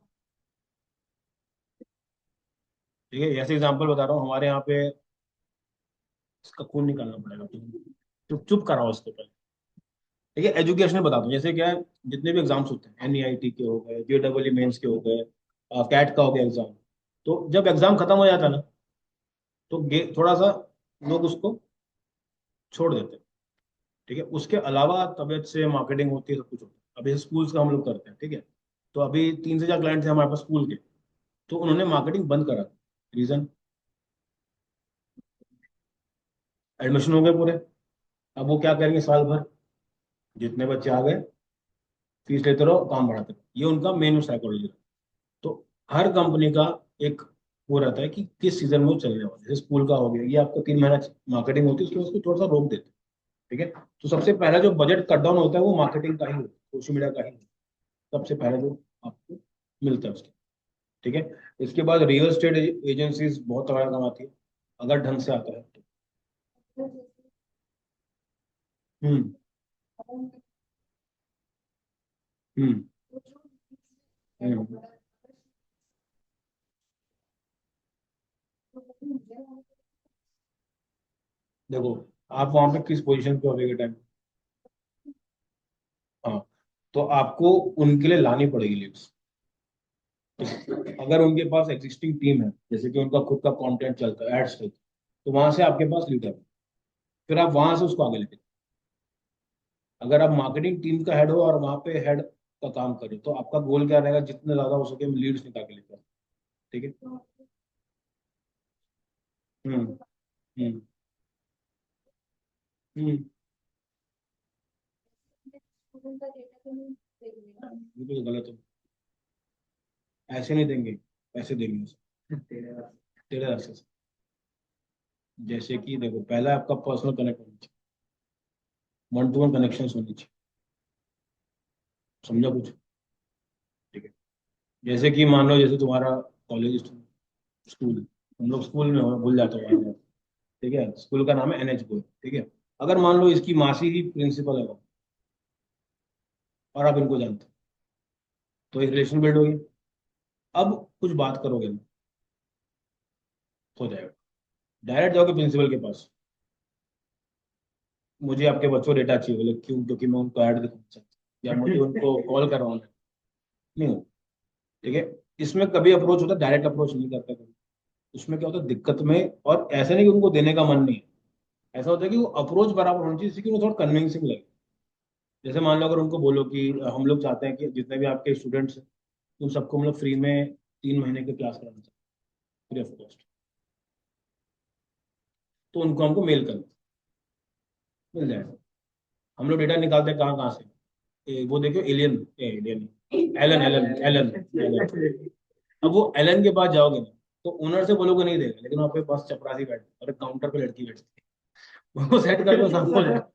ठीक है, जैसे एग्जांपल बता रहा हूँ, हमारे यहाँ पे, इसका खून निकालना पड़ेगा, चुप चुप कराओ इसको पहले, ठीक है। एजुकेशन में बताता हूँ, जैसे क्या है, जितने भी एग्जाम्स होते हैं, एनईआईटी के हो गए, जेडब्ल्यू मेंस के हो गए, कैट का हो गया एग्जाम, तो जब एग्जाम खत्म हो जाता है ना, तो थोड़ा सा लोग उसको छोड़ देते हैं, ठीक है। उसके अलावा तबियत से मार्केटिंग होती है, सब कुछ होता है। अभी स्कूल्स का हम लोग करते हैं, ठीक है। तो अभी 3 से 4 क्लाइंट थे हमारे पास स्कूल के, तो उन्होंने मार्केटिंग बंद करा, रीजन, एडमिशन हो गए पूरे। अब वो क्या करेंगे, साल भर जितने बच्चे आ गए फीस लेते रहो, काम बढ़ाते रहो, ये उनका मेन साइकोलॉजी। तो हर कंपनी का एक वो रहता है कि किस सीजन में वो चलने वाला है। जैसे स्कूल का हो गया, ये आपको 3 महीना मार्केटिंग होती है, उसके बाद उसको थोड़ा सा रोक देते हैं, ठीक है। तो सबसे पहला जो बजट कट डाउन होता है वो मार्केटिंग का ही होता है, सोशल मीडिया का ही होता है, सबसे पहले जो आपको मिलता है उसके, ठीक है। इसके बाद रियल एस्टेट एजेंसीज बहुत तगड़ा कमाती है, अगर ढंग से आता है तो। हम्म। हम्म। हम्म। देखो, आप वहां पे किस पोजीशन पे हो अभी के टाइम, हाँ, तो आपको उनके लिए लानी पड़ेगी लीड्स। अगर उनके पास एग्जिस्टिंग टीम है, जैसे कि उनका खुद का कंटेंट चलता है, एड्स चलता है, तो वहां से आपके पास लीड है, फिर आप वहां से उसको आगे लेके जाओ। अगर आप मार्केटिंग टीम का हेड हो और वहां पे हेड का काम करो, तो आपका गोल क्या रहेगा, जितने ज्यादा हो सके लीड्स निकाल के लेकर आओ, ठीक है। हम्म। हम्म। हम्म। ये तो गलत है, ऐसे नहीं देंगे, पैसे देंगे उसे, तेरे रास्ते से। जैसे कि देखो, पहला आपका पर्सनल कनेक्ट होना चाहिए, 1 to 1 कनेक्शन होनी चाहिए, समझा कुछ, ठीक है। जैसे कि मान लो, जैसे तुम्हारा कॉलेज, स्कूल, हम लोग स्कूल में हो, भूल जाते हो, ठीक है, स्कूल का नाम है एनएच गोयल, ठीक है। अगर मान लो इसकी मासी ही प्रिंसिपल है वहाँ, और आप इनको जानते हो, तो एक रिलेशन बिल्ड हो गया। अब कुछ बात करोगे ना, हो जाएगा, डायरेक्ट जाओगे प्रिंसिपल के पास, मुझे आपके बच्चों को डेटा चाहिए, बोले क्यों, क्योंकि मैं उनको ऐड दिखाना चाहता हूँ या मुझे उनको कॉल करवाना है। नहीं हो, ठीक है। इसमें कभी अप्रोच होता है, डायरेक्ट अप्रोच नहीं करता कभी। उसमें क्या होता है दिक्कत में, और ऐसा नहीं कि उनको देने का मन नहीं है, ऐसा होता है कि वो अप्रोच बराबर होनी चाहिए जिससे कि वो थोड़ा कन्विंसिंग लगे। जैसे मान लो अगर उनको बोलो कि हम लोग चाहते हैं कि जितने भी आपके स्टूडेंट्स हैं उन सबको मतलब फ्री में 3 महीने की क्लास कराना चाहिए, फ्री ऑफ कॉस्ट। तो उनको हमको मेल करना, मिल जाएगा। हम लोग डेटा निकालते हैं कहाँ कहाँ से। वो देखो alien, alien, Elon Elon Elon Elon. अब वो एलन के पास जाओगे ना, तो ओनर से बोलोगे नहीं देगा, लेकिन वहाँ पे बस चपरासी बैठ और एक काउंटर पे लड़की बैठती है, वो सेट कर दो, सब हो जाएगा,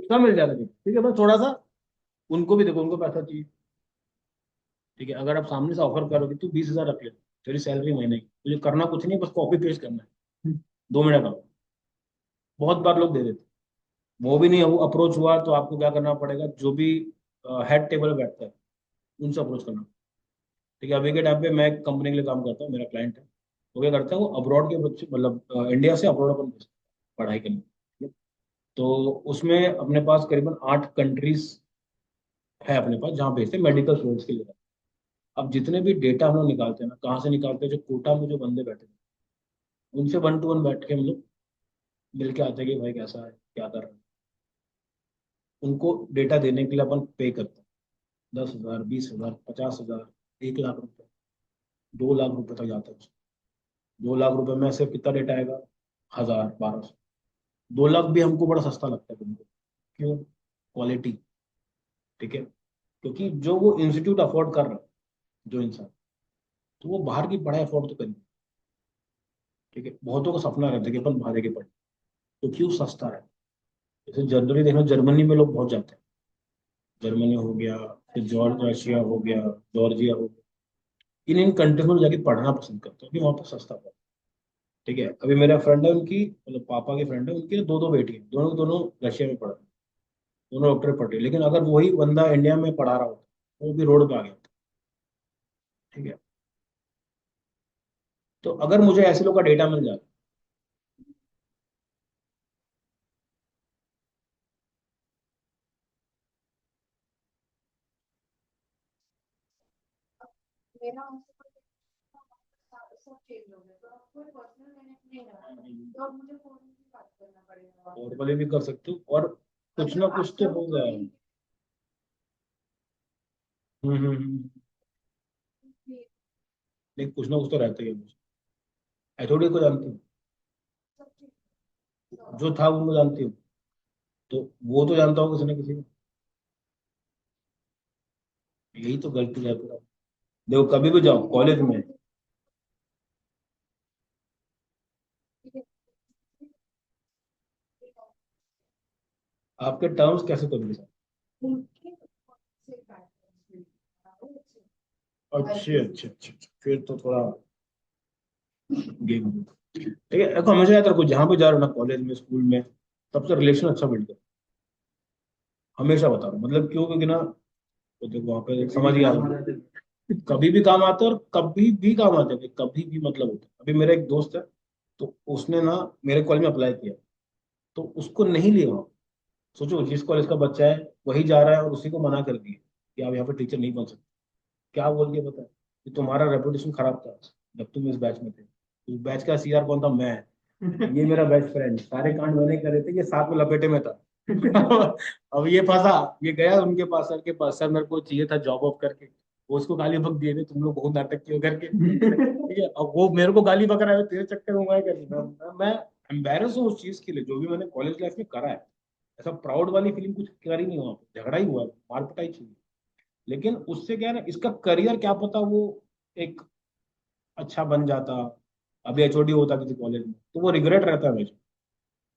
सब मिल जाएगा। ठीक है, बस थोड़ा सा उनको भी देखो, उनको पैसा चाहिए। ठीक है, अगर आप सामने से ऑफर करोगे तो 20,000 रख ले, तेरी सैलरी महीने की, तुझे करना कुछ नहीं, बस कॉपी पेस्ट करना है, 2 मिनट का। बहुत बार लोग दे देते, वो भी नहीं, वो अप्रोच हुआ तो आपको क्या करना पड़ेगा, जो भी हेड टेबल बैठता है उनसे अप्रोच करना। ठीक है, अभी के टाइम पे मैं एक कंपनी के लिए काम करता हूँ, मेरा क्लाइंट है। वो क्या करता है, वो अब्रॉड के बच्चे, मतलब इंडिया से अब्रॉड अपन भेजते हैं पढ़ाई करने। ठीक है? तो उसमें अपने पास करीबन 8 कंट्रीज है अपने पास जहाँ भेजते हैं मेडिकल स्टूडेंट्स के लिए। अब जितने भी डेटा हम लोग निकालते हैं ना, कहाँ से निकालते हैं, जो कोटा में जो बंदे बैठे हैं उनसे 1 to 1 बैठ के हम लोग मिल के आते हैं कि भाई कैसा है, क्या कर रहे हैं। उनको डेटा देने के लिए अपन पे करते हैं 10,000, 20,000, 50,000, 1 लाख रुपए, 2 लाख रुपए तक जाता है उसमें। 2 लाख रुपए में से कितना डेटा आएगा, 1,000, 1,200। 2 लाख भी हमको बड़ा सस्ता लगता है तुमको। क्यों, क्वालिटी। ठीक है, क्योंकि जो वो इंस्टीट्यूट अफोर्ड कर रहा है, जो इंसान, तो वो बाहर की पढ़ाई अफोर्ड तो करेंगे। ठीक है, बहुतों का सपना रहता है कि अपन बाहर के पढ़े, तो क्यों सस्ता है। जैसे जनरली देखना, जर्मनी में लोग बहुत जाते हैं, जर्मनी हो गया, फिर जॉर्ज रशिया हो गया, जॉर्जिया हो गया, इन इन कंट्रीज में जाके पढ़ना पसंद करते हैं क्योंकि वहाँ पर सस्ता पड़ता है। ठीक है, अभी मेरा फ्रेंड है, उनकी मतलब पापा की फ्रेंड है, उनकी दो दो बेटी है, दोनों दोनों रशिया में पढ़ रहे हैं, दोनों डॉक्टर पढ़ रहे हैं। लेकिन अगर वही बंदा इंडिया में पढ़ा रहा होता, वो भी रोड पे आ गया होता। ठीक है, तो अगर मुझे ऐसे लोग का डेटा मिल जाता। मेरा उनसे सब चेंज हो गया, तो अब कोई पर्सनल कनेक्ट नहीं रहा, तो अब मुझे फोन में बात करना पड़ेगा। और वाले भी कर सकते हो, और कुछ ना कुछ तो होगा। नहीं, कुछ ना कुछ तो रहता ही है मुझे। एचओडी को जानती हूँ, जो था उनको जानती हूँ, तो वो तो जानता हूँ किसी न किसी को। यही तो गलती है पूरा। देखो कभी भी जाओ कॉलेज में, आपके टर्म्स कैसे करोगे सर। अच्छे अच्छे अच्छे अच्छे, फिर तो थोड़ा गेम। ठीक है, देखो हमेशा याद रखो, जहाँ पे जा रहे हो ना, कॉलेज में, स्कूल में, सबसे रिलेशन अच्छा बिल्ड करो। हमेशा बता रहा हूँ, मतलब क्यों, क्योंकि ना, तो देखो वहाँ पे समझ गया, कभी भी काम आते हैं, और कभी भी काम आते हैं, कभी भी मतलब होता है। अभी मेरा एक दोस्त है, तो उसने ना मेरे कॉलेज में अप्लाई किया, तो उसको नहीं लिया वहाँ। सोचो, जिस कॉलेज का बच्चा है वही जा रहा है, और उसी को मना कर दिया कि आप यहाँ पे टीचर नहीं बन सकते। क्या बोल दिया पता है, कि तुम्हारा रेपुटेशन खराब था जब तुम इस बैच में थे। उस बैच का सीआर कौन था, मैं। ये मेरा बेस्ट फ्रेंड, सारे कांड मैंने करे थे, ये साथ में लपेटे में था। अब ये फंसा, ये गया उनके पास, सर के पास, सर मेरे को चाहिए था जॉब ऑफ करके। वो उसको गाली बक दिए थे, तुम लोग बहुत नाटक क्यों करके। ठीक है, अब वो मेरे को गाली बक रहा है, तेरे चक्कर में मैं कर, मैं एम्बेरस हूँ उस चीज के लिए, जो भी मैंने कॉलेज लाइफ में करा है। ऐसा प्राउड वाली फीलिंग कुछ कर ही नहीं हुआ, झगड़ा ही हुआ, मार पिटाई चाहिए। लेकिन उससे क्या है ना, इसका करियर क्या पता वो एक अच्छा बन जाता, अभी एचओडी होता किसी कॉलेज में, तो वो रिग्रेट रहता है हमेशा।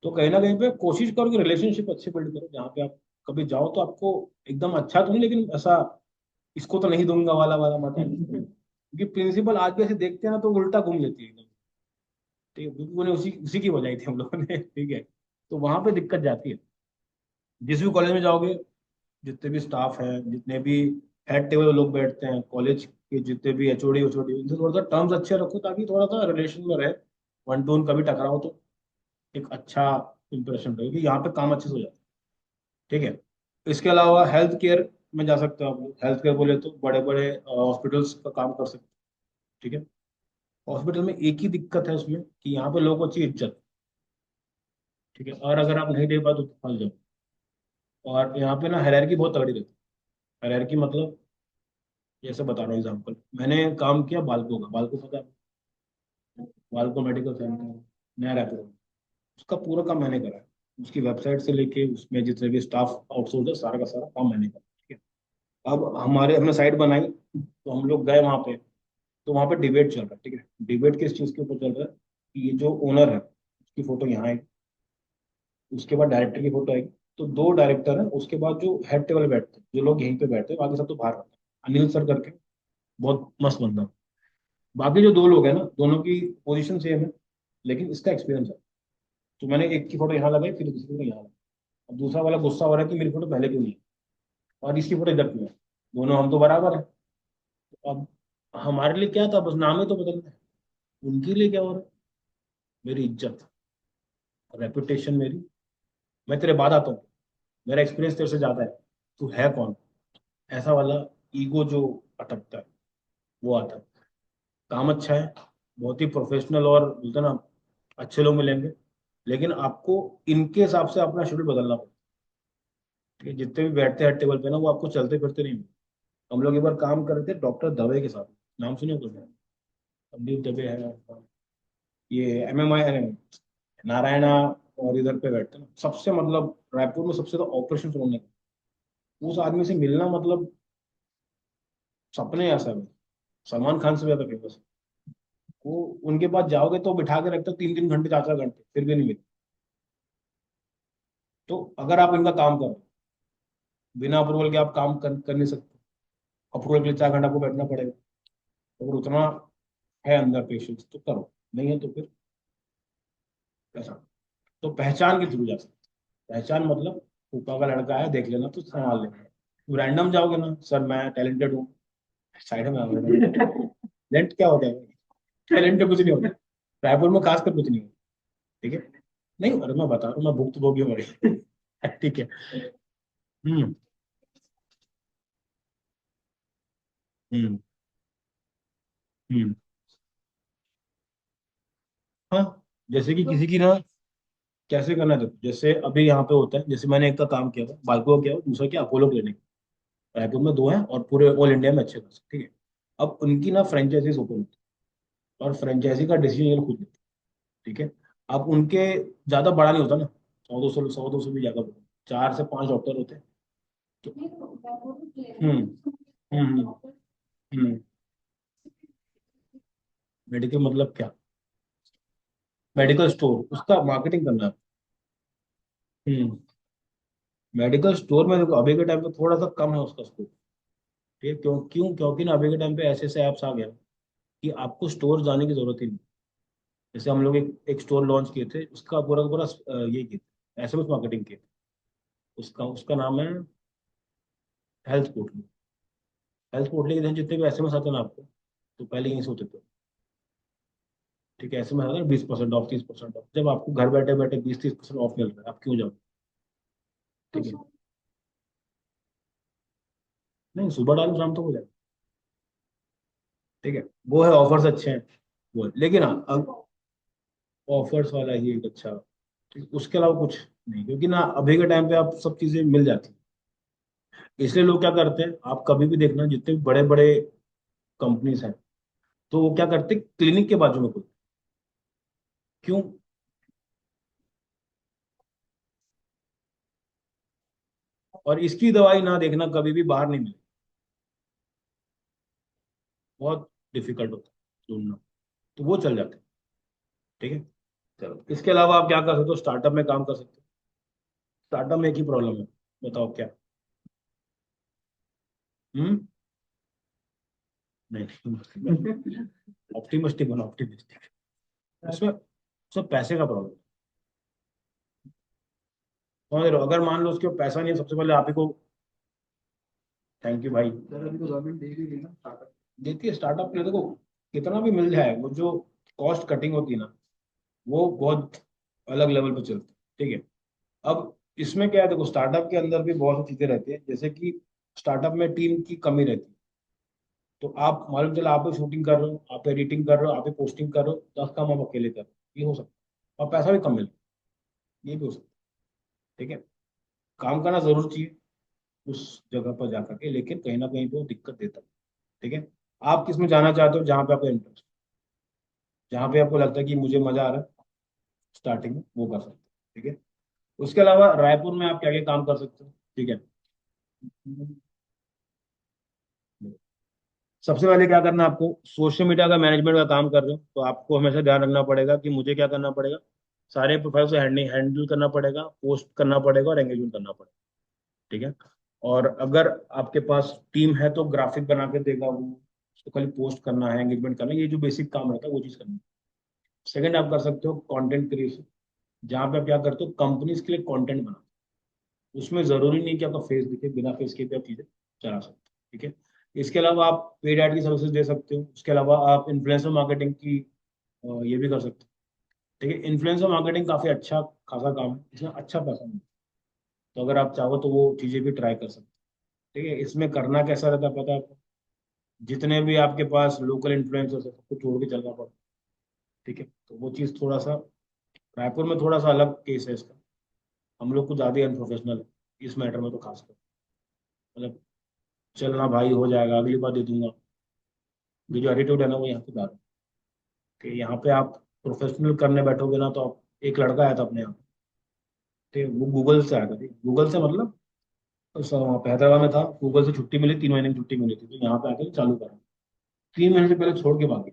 तो कहीं ना कहीं पे कोशिश करो कि रिलेशनशिप अच्छे बिल्ड करो, जहाँ पे आप कभी जाओ तो आपको एकदम अच्छा तो नहीं, लेकिन ऐसा इसको तो नहीं दूंगा वाला वाला मत आए। क्योंकि प्रिंसिपल आज भी ऐसे देखते हैं ना, तो उल्टा घूम लेती है एकदम। ठीक है, क्योंकि उन्हें उसी उसी की बजाई थी हम लोगों ने। ठीक है, तो वहां पे दिक्कत जाती है। जिस भी कॉलेज में जाओगे, जितने भी स्टाफ हैं, जितने भी हेड टेबल लोग बैठते हैं कॉलेज के, जितने भी एचओडी उचओडी, उनसे थोड़ा सा टर्म्स अच्छे रखो, ताकि थोड़ा सा रिलेशन में रहे। वन टू वन कभी टकराओ तो एक अच्छा इंप्रेशन रहे कि यहाँ पे काम अच्छे से हो जाता है। ठीक है। इसके अलावा हेल्थ केयर में जा सकते हो आप लोग। हेल्थ केयर बोले तो बड़े बड़े हॉस्पिटल्स का काम कर सकते हो। ठीक है। हॉस्पिटल में एक ही दिक्कत है उसमें कि यहाँ पे लोगों को अच्छी इज्जत। ठीक है। और अगर आप नहीं दे पाए तो फंस जाओ। और यहाँ पे ना हायरार्की बहुत तगड़ी रहती है। हायरार्की मतलब जैसे बता रहा हूँ एग्जाम्पल, मैंने काम किया बालको का। बालको पता है? बालको मेडिकल सेंटर नया रायपुर में। उसका पूरा काम मैंने करा है। उसकी वेबसाइट से लेके उसमें जितने भी स्टाफ आउटसोर्स है सारा का सारा काम मैंने करा। ठीक है। अब हमने साइट बनाई तो हम लोग गए वहाँ पे। तो वहाँ पे डिबेट चल रहा है। ठीक है। डिबेट किस चीज़ के ऊपर चल रहा है कि ये जो ओनर है उसकी फोटो यहाँ आएगी, उसके बाद डायरेक्टर की फोटो आएगी। तो दो डायरेक्टर है, उसके बाद जो हेड टेबल बैठते हैं, जो लोग यहीं पे बैठते हैं, बाकी सब तो बाहर रहते हैं। अनिल सर करके बहुत मस्त बंदा। बाकी जो दो लोग हैं ना, दोनों की पोजीशन सेम है, लेकिन इसका एक्सपीरियंस है। तो मैंने एक की फोटो यहाँ लगाई, फिर दूसरी फोटो यहाँ लगाई। अब दूसरा वाला गुस्सा हो रहा है कि मेरी फोटो पहले क्यों नहीं है और इसकी फोटो इधर क्यों है। दोनों हम तो बराबर है। तो अब हमारे लिए क्या था, बस नाम ही तो बदलना है। उनके लिए क्या हो रहा है, मेरी इज्जत, रेपुटेशन मेरी। मैं तेरे बाद आता हूँ, मेरा एक्सपीरियंस तेरे से ज्यादा है, तू है कौन। ऐसा वाला ईगो जो अटकता है वो आता है। काम अच्छा है, बहुत ही प्रोफेशनल और बोलते हैं ना अच्छे लोग मिलेंगे, लेकिन आपको इनके हिसाब से अपना शेड्यूल बदलना पड़ेगा। ठीक है। जितने भी बैठते हैं टेबल पे ना, वो आपको चलते फिरते नहीं मिलेंगे। हम लोग एक बार काम कर रहे थे डॉक्टर दवे के साथ। नाम सुने हो तुमने? संदीप दवे है, ये MMI नारायणा। और इधर पे बैठते हैं ना सबसे, मतलब रायपुर में सबसे तो ऑपरेशन होने का। उस आदमी से मिलना मतलब सपने ऐसा है। सलमान खान से ज्यादा फेमस है वो। उनके पास जाओगे तो बिठा के रखते हो 3-3 घंटे 4-4 घंटे, फिर भी नहीं मिलते। तो अगर आप इनका काम करो, बिना अप्रूवल के आप काम कर नहीं सकते। अप्रूवल के लिए 4 घंटा आपको बैठना पड़ेगा। अगर उतना है अंदर पेशेंस तो करो, नहीं है तो फिर ऐसा। तो पहचान के थ्रू जा सकते। पहचान मतलब फूफा का लड़का है देख लेना तो संभाल लेना। रैंडम जाओगे ना, सर मैं टैलेंटेड हूँ, साइड में आ गए। टैलेंट क्या होता है? टैलेंट कुछ नहीं होता। रायपुर में खासकर कुछ नहीं होता। ठीक है। नहीं, अरे मैं बता रहा हूँ, मैं भुक्तभोगी हूँ भाई। ठीक है। हम्म। हम्म। हम्म। हाँ। जैसे कि किसी की ना कैसे करना है देखो, जैसे अभी यहाँ पे होता है, जैसे मैंने एक का काम किया था बालको का किया, दूसरा क्या अपोलो क्लिनिक। रायपुर में दो हैं और पूरे ऑल इंडिया में अच्छे खासे। ठीक है। अब उनकी ना फ्रेंचाइजीज ओपन होती है और फ्रेंचाइजी का डिसीजन ये लोग खुद लेते हैं। ठीक है। अब उनके ज्यादा बड़ा नहीं होता ना, 100-200 भी ज्यादा बड़ा, 4 से 5 डॉक्टर होते हैं। तो नहीं तो मैं वो भी कह रही हम्म। हूँ हम्म। डॉक्टर हम्म। मेडिकल मतलब क्या? मेडिकल स्टोर, उसका मार्केटिंग करना है। हम्म। मेडिकल स्टोर में देखो अभी के टाइम पे थोड़ा सा कम है उसका स्कोप। ठीक है। क्योंकि ना अभी के टाइम पे ऐसे ऐसे ऐप्स आ गए हैं कि आपको स्टोर जाने की जरूरत ही नहीं। जैसे हम लोग एक स्टोर लॉन्च किए थे, उसका पूरा का पूरा ये किया था, SMS मार्केटिंग किया। उसका उसका नाम है हेल्थ पोर्टल। हेल्थ पोर्टल के दिन जितने भी SMS आते हैं ना आपको, तो पहले यहीं से होते थे। ठीक है। SMS आता है 20% ऑफ, 30% ऑफ। जब आपको घर बैठे बैठे 20-30% ऑफ मिल रहा है, आप क्यों जाओ? ठीक है। नहीं, सुबह डालो शाम तक हो जाए। ठीक है। वो है, ऑफर्स अच्छे हैं वो है। लेकिन हाँ अब ऑफर्स वाला ही एक अच्छा। ठीक, उसके अलावा कुछ नहीं, क्योंकि ना अभी के टाइम पे आप सब चीजें मिल जाती हैं। इसलिए लोग क्या करते हैं, आप कभी भी देखना जितने भी बड़े बड़े कंपनीज हैं, तो वो क्या करते हैं, क्लिनिक के बाजू में खुलते हैं। क्यों? और इसकी दवाई ना देखना कभी भी बाहर नहीं मिले, बहुत डिफिकल्ट होता है ढूंढना। तो वो चल जाते हैं। ठीक है। चलो, इसके अलावा आप क्या कर सकते हो, स्टार्टअप में काम कर सकते हो। स्टार्टअप में एक ही प्रॉब्लम है, बताओ क्या? हम्म। नहीं, ऑप्टिमिस्टिक बनो, ऑप्टिमिस्टिक। उसमें उसमें पैसे का प्रॉब्लम। समझ रहे हो? अगर मान लो उसके पास पैसा नहीं है, सबसे पहले आप ही को। थैंक यू भाई। सर अभी तो गवर्नमेंट दे भी रही है ना स्टार्टअप। देखिए स्टार्टअप के लिए देखो कितना भी मिल जाए, वो जो कॉस्ट कटिंग होती है ना, वो बहुत अलग लेवल पे चलते हैं। ठीक है। अब इसमें क्या है, देखो स्टार्टअप के अंदर भी बहुत सी चीजें रहती है, जैसे कि स्टार्टअप में टीम की कमी रहती है। तो आप मालूम चला आप ही शूटिंग कर रहे हो, आप एडिटिंग कर रहे हो, आप ही पोस्टिंग कर रहे हो, 10 काम आप अकेले कर रहे हो, ये हो सकता है। और पैसा भी कम मिले, ये भी हो सकता है। ठीक है। काम करना जरूर चाहिए उस जगह पर जाकर के, लेकिन कहीं ना कहीं पे वो दिक्कत देता है। ठीक है। आप किस में जाना चाहते हो, जहाँ पे आपका इंटरेस्ट, जहाँ पे आपको लगता है कि मुझे मजा आ रहा है स्टार्टिंग में, वो कर सकते हो। ठीक है। उसके अलावा रायपुर में आप क्या क्या काम कर सकते हो। ठीक है। सबसे पहले क्या करना है आपको, सोशल मीडिया का मैनेजमेंट का काम कर रहे हो तो आपको हमेशा ध्यान रखना पड़ेगा कि मुझे क्या करना पड़ेगा, सारे प्रोफाइल से हैंडल करना पड़ेगा, पोस्ट करना पड़ेगा और एंगेजमेंट करना पड़ेगा। ठीक है। और अगर आपके पास टीम है तो ग्राफिक बना के देगा वो, उसको खाली पोस्ट करना है, एंगेजमेंट करना है, ये जो बेसिक काम रहता है वो चीज़ करनी है। सेकंड आप कर सकते हो कंटेंट क्रिएशन, जहाँ पे आप क्या करते हो, कंपनीज के लिए कंटेंट बनाते हो। उसमें जरूरी नहीं कि आपका फेस दिखे, बिना फेस के भी आप चीजें चला सकते हो। ठीक है। इसके अलावा आप पेड ऐड की सर्विसेज दे सकते हो। उसके अलावा आप इन्फ्लुएंसर मार्केटिंग की ये भी कर सकते हो। ठीक है। इन्फ्लुएंसर मार्केटिंग काफी अच्छा खासा काम है, इसमें अच्छा पैसा मिलता है। तो अगर आप चाहो तो वो चीजें भी ट्राई कर सकते हो। ठीक है। इसमें करना कैसा रहता है पता है आपको, जितने भी आपके पास लोकल इन्फ्लुएंसर्स है सबको छोड़ के चलना पड़ता है। ठीक है। तो वो चीज़ थोड़ा सा रायपुर में थोड़ा सा अलग केस है इसका। हम लोग कुछ ज़्यादा ही अनप्रोफेशनल है इस मैटर में, तो खासकर मतलब चलना भाई हो जाएगा, अगली बार दे दूंगा, ये जो एटीट्यूड है ना वो यहाँ पे डाल कि यहाँ पे आप प्रोफेशनल करने बैठोगे ना, तो आप, एक लड़का आया था अपने यहाँ, ठीक है, वो गूगल से आया था। ठीक, गूगल से मतलब वहाँ पे हैदराबाद में था, गूगल से छुट्टी मिली, 3 महीने की छुट्टी मिली थी, तो यहाँ पे आके चालू करा। 3 महीने से पहले छोड़ के भागी।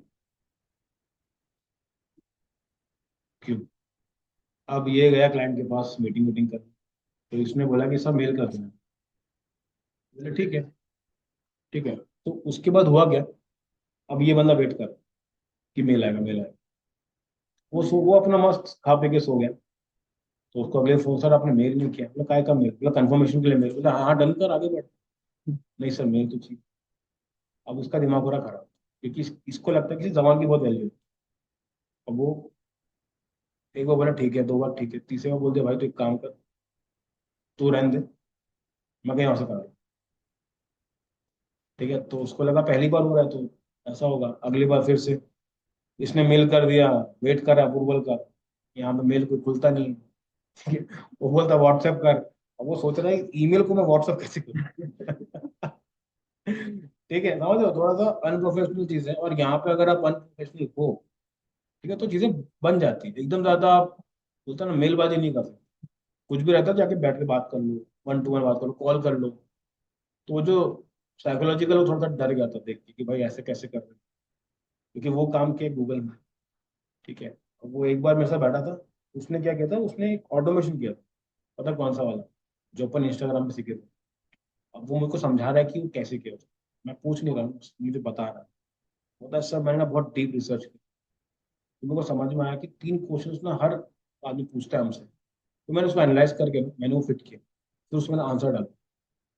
क्यों? अब ये गया क्लाइंट के पास मीटिंग मीटिंग कर, तो इसने बोला कि सब मेल कर देना। बोले ठीक है। ठीक है। तो उसके बाद हुआ क्या, अब ये बंदा वेट कर कि मेल आएगा मेल आएगा। वो अपना मस्त खा पी के सो गया। तो उसको अगले फोन, सर आपने मेल नहीं किया, बोला काय का मेल, बोला कंफर्मेशन के लिए मेल, बोला हाँ हाँ डन कर आगे बढ़। नहीं सर मेल तो चाहिए। अब उसका दिमाग पूरा खराब, क्योंकि इसको लगता है कि जबान की बहुत वैल्यू है। अब वो एक बार बोला ठीक है, 2 बार ठीक है, तीसरे बार बोल दिया भाई तो एक काम कर, तू रहने दे, मैं कहीं और से करा। ठीक है। तो उसको लगा पहली बार हो रहा है तो ऐसा होगा, अगली बार फिर से इसने मेल कर दिया, वेट कर रहा अप्रूवल का, यहाँ पे मेल कोई खुलता नहीं है। ठीक है। वो बोलता व्हाट्सएप कर, अब वो सोच रहा है ईमेल को मैं व्हाट्सएप कैसे करूँ। ठीक है, समझ लो थोड़ा सा अनप्रोफेशनल चीज है, और यहाँ पे अगर आप अनप्रोफेशनल हो, ठीक है, तो चीजें बन जाती है एकदम। ज्यादा आप बोलते हैं ना मेलबाजी नहीं कर सकते, कुछ भी रहता है जाके बैठ के बात कर लो, वन टू वन बात कर लो, कॉल कर लो। तो वो जो साइकोलॉजिकल, वो थोड़ा सा डर गया था देख के कि भाई ऐसे कैसे कर रहे हैं, क्योंकि वो काम किया गूगल में। ठीक है। अब वो एक बार मेरे साथ बैठा था, उसने क्या किया था, उसने एक ऑटोमेशन किया था, पता कौन सा वाला, जो अपन इंस्टाग्राम पे सीखे थे। अब वो मेरे को समझा रहा है कि वो कैसे किया था। मैं पूछ नहीं रहा हूँ, मुझे बता रहा है। होता है सर, मैंने ना बहुत डीप रिसर्च की, तो मेरे को समझ में आया कि 3 क्वेश्चन ना हर आदमी पूछता है हमसे। तो मैंने उसको एनालाइज करके ना, मैंने वो फिट किया, फिर उसमें आंसर डाला।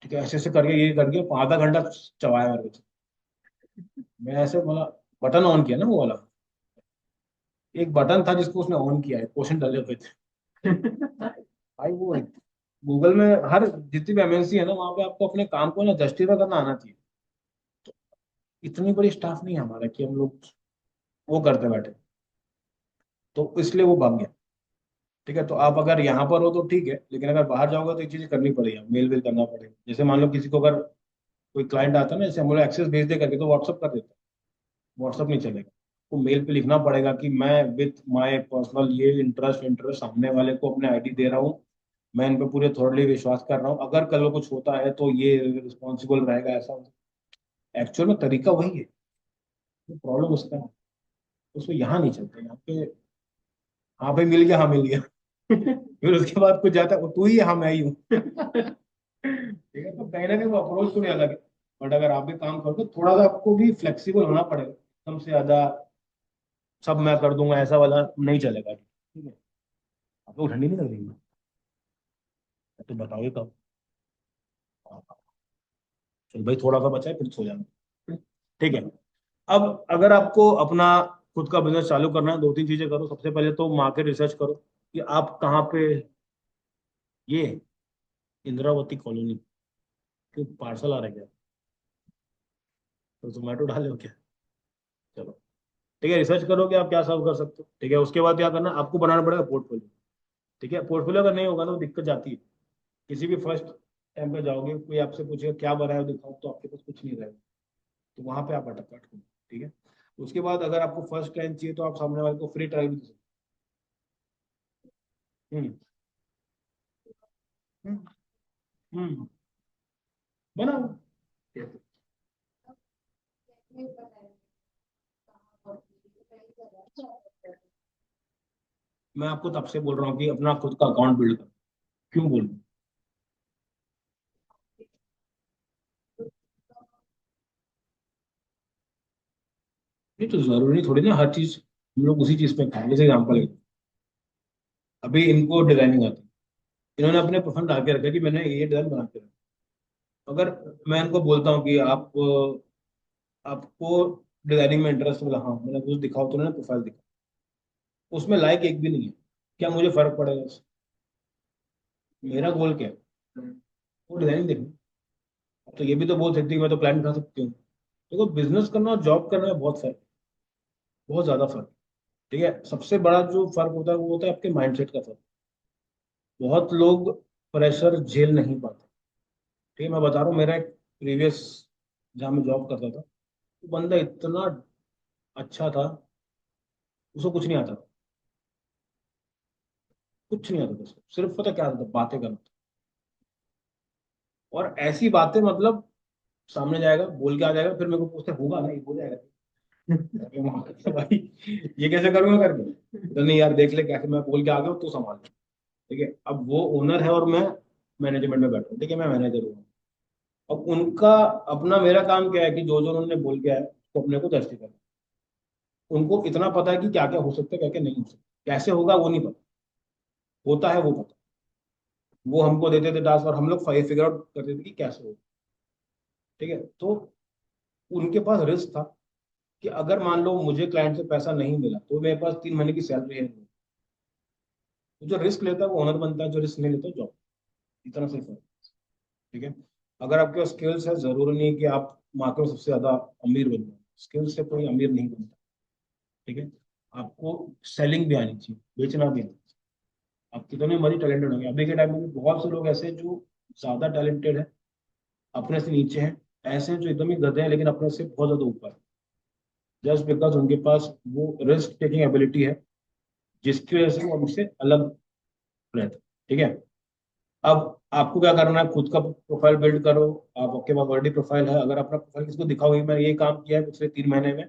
ठीक है, ऐसे ऐसे करके ये करके आधा घंटा चबाया मेरे को। मैं ऐसे बोला, बटन ऑन किया ना वो वाला, एक बटन था जिसको उसने ऑन किया है, क्वेश्चन डाले हुए थे। भाई वो गूगल में हर जितनी भी एमएनसी है ना, वहां पे आपको अपने काम को ना जस्टिफाई करना आना चाहिए। इतनी बड़ी स्टाफ नहीं है हमारा कि हम लोग वो करते बैठे, तो इसलिए वो भाग गया। ठीक है। तो आप अगर यहाँ पर हो तो ठीक है, लेकिन अगर बाहर जाओगे तो ये चीजें करनी पड़ेगी, मेल वेल करना पड़ेगा। जैसे मान लो किसी को अगर कोई क्लाइंट आता है ना, जैसे हम लोग एक्सेस भेज दे करके, तो व्हाट्सअप कर देते हैं, व्हाट्सअप नहीं चलेगा। तो मेल पे लिखना पड़ेगा कि मैं विथ माय पर्सनल ये इंटरेस्ट इंटरेस्ट सामने वाले को अपने आईडी दे रहा हूँ, मैं इन पे पूरे थोड़ली विश्वास कर रहा हूँ, अगर कल को कुछ होता है तो ये रिस्पॉन्सिबल रहेगा, ऐसा। एक्चुअल में तरीका वही है, तो प्रॉब्लम उसका है, उसको यहाँ नहीं चलता, यहाँ पे हाँ भाई मिल गया, हाँ मिल गया। फिर उसके बाद कुछ जाता है, "वो तू ही है, हाँ मैं ही हूँ।" ठीक है। तो कहीं ना कहीं वो अप्रोच थोड़ी अलग है। बट अगर आप भी काम करोगे, थोड़ा सा आपको भी फ्लेक्सिबल होना पड़ेगा, एकदम से ज्यादा सब मैं कर दूंगा ऐसा वाला नहीं चलेगा। ठीक है। आपको ठंडी नहीं लग रही है? तो बताओगे कब? चलो भाई थोड़ा सा बचा है, फिर सो जाना। ठीक है। अब अगर आपको अपना खुद का बिजनेस चालू करना है, दो तीन चीजें करो। सबसे पहले तो मार्केट रिसर्च करो कि आप कहाँ पे, ये इंद्रावती कॉलोनी के पार्सल आ रहे हैं क्या, तो जोमेटो डालो क्या। चलो ठीक है, रिसर्च करो कि आप क्या सर्व कर सकते हो। ठीक है, उसके बाद क्या करना, आपको बनाना पड़ेगा पोर्टफोलियो। ठीक है, पोर्टफोलियो अगर नहीं होगा तो दिक्कत जाती है। किसी भी फर्स्ट टाइम पे जाओगे, कोई आपसे पूछेगा क्या बनाया हो दिखाओ, तो आपके पास कुछ नहीं रहेगा, तो वहां पे आप अटक काट करो। ठीक है, उसके बाद अगर आपको फर्स्ट टाइम चाहिए तो आप सामने वाले को फ्री ट्रायल भी दे सकते हो। हम्म हम्म, बनाओ। नहीं बताएंगे कहाँ पहुंची, तो पहली जगह मैं आपको तब से बोल रहा हूँ कि अपना खुद का अकाउंट बिल्ड करो। क्यों बोल रहा हूँ? नहीं तो जरूरी थोड़ी ना हर चीज हम लोग उसी चीज पे खाएं। जैसे एग्जाम्पल है, अभी इनको डिजाइनिंग आती है, इन्होंने अपने पसंद डाल के रखा कि मैंने ये डिजाइन बना के रखा। अगर मैं इनको बोलता हूँ कि आप आपको डिजाइनिंग में इंटरेस्ट मिला, हाँ मैंने कुछ दिखाओ, तो उन्होंने प्रोफाइल दिखा, उसमें लाइक एक भी नहीं है, क्या मुझे फर्क पड़ेगा उससे? मेरा गोल क्या है, वो डिजाइनिंग देखना। अब तो ये भी तो बोल सकती है कि मैं तो क्लाइंट बना सकती हूँ। देखो, बिजनेस करना और जॉब करना में बहुत फर्क, बहुत ज्यादा फर्क। ठीक है, सबसे बड़ा जो फर्क होता है वो होता है आपके माइंडसेट का फर्क। बहुत लोग प्रेशर झेल नहीं पाते। ठीक है, मैं बता रहा हूँ, मेरा एक प्रीवियस जहाँ मैं जॉब करता था, वो बंदा इतना अच्छा था, उसको कुछ नहीं आता था, कुछ नहीं आता था उसको, सिर्फ पता क्या आता था, बातें करना था। और ऐसी बातें मतलब, सामने जाएगा बोल के आ जाएगा, फिर मेरे को पूछते होगा ना, ये हो जाएगा। अरे वहाँ पे भाई, ये कैसे करूंगा करके, तो नहीं यार देख ले कैसे मैं बोल के आ गया हूँ, तू संभाल ले। ठीक है, अब वो ओनर है और मैं मैनेजमेंट में बैठा हूँ। ठीक है, मैं मैनेजर हूँ। अब उनका अपना, मेरा काम क्या है कि जो जो उन्होंने बोल के आया तो अपने को जस्टिफाई करना। उनको इतना पता है कि क्या क्या हो सकता है, क्या क्या नहीं हो सकता, कैसे होगा वो नहीं पता, होता है वो पता। वो हमको देते थे टास्क और हम लोग फिगर आउट करते थे कि कैसे होगा। ठीक है, तो उनके पास रिस्क था कि अगर मान लो मुझे क्लाइंट से पैसा नहीं मिला तो मेरे पास 3 महीने की सैलरी है नहीं। तो जो रिस्क लेता है वो ओनर बनता है, जो रिस्क नहीं लेता है जॉब। इतना सिर्फ है। ठीक है, अगर आपके पास स्किल्स है, जरूरी नहीं कि आप मार्केट में सबसे ज्यादा अमीर बन जाए। स्किल्स से कोई अमीर नहीं बनता। ठीक है, आपको सेलिंग भी आनी चाहिए, बेचना भी आना चाहिए। आप कितने मर्जी टैलेंटेड होंगे, अभी के टाइम में भी बहुत से लोग ऐसे हैं जो ज्यादा टैलेंटेड है, अपने से नीचे हैं। ऐसे हैं जो एकदम ही गधे हैं लेकिन अपने से बहुत ज्यादा ऊपर है, जस्ट बिकॉज उनके पास वो रिस्क टेकिंग एबिलिटी है, जिसकी वजह से वो हमसे अलग रहते हैं। ठीक है, अब आपको क्या करना है, खुद का प्रोफाइल बिल्ड करो। आप, आपके पास ऑलरेडी प्रोफाइल है, अगर अपना प्रोफाइल किसको दिखाओगे मैंने ये काम किया है पिछले 3 महीने में,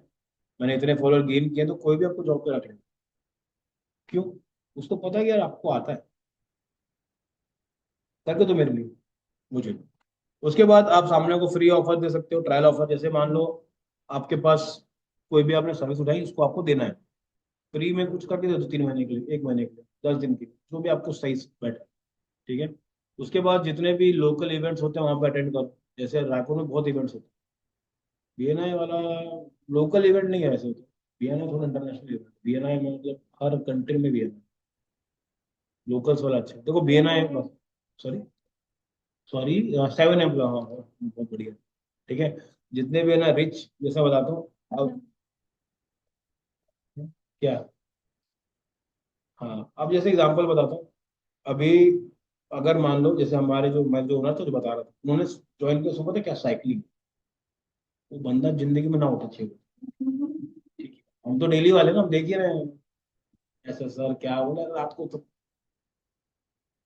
मैंने इतने फॉलोअर गेन किए, तो कोई भी आपको जॉब पे रख लेगा। क्यों? उसको पता है कि यार आपको आता है, करके तो मेरे लिए, मुझे। उसके बाद आप सामने को फ्री ऑफर दे सकते हो, ट्रायल ऑफर। जैसे मान लो आपके पास कोई भी आपने सर्विस उठाई, उसको आपको देना है फ्री में, कुछ करके दे दो 3 महीने के लिए, 1 महीने के लिए, 10 दिन के लिए, जो भी आपको सही बैठे। ठीक है, उसके बाद जितने भी लोकल इवेंट्स होते हैं वहां पे अटेंड करो। जैसे रायपुर में बहुत इवेंट्स होते हैं, बीएनआई वाला लोकल इवेंट नहीं है वैसे तो, बीएनआई थोड़ा इंटरनेशनल इवेंट, बीएनआई में मतलब हर कंट्री में बीएनआई, लोकल्स वाला अच्छा है। देखो बीएनआई, सॉरी सॉरी, 7 एम, हाँ हाँ, बहुत बढ़िया। ठीक है, जितने भी है ना रिच, जैसा बताता हूँ अब, क्या, हाँ अब जैसे एग्जांपल बताता हूँ। अभी अगर मान लो जैसे हमारे जो, मैं जो ओनर था जो बता रहा था, उन्होंने ज्वाइन किया सुबह था क्या, साइकिलिंग। वो बंदा जिंदगी में ना उठा 6 बजे। ठीक है, हम तो डेली वाले ना, हम देख ही रहे हैं, ऐसा सर क्या बोला, रात को तो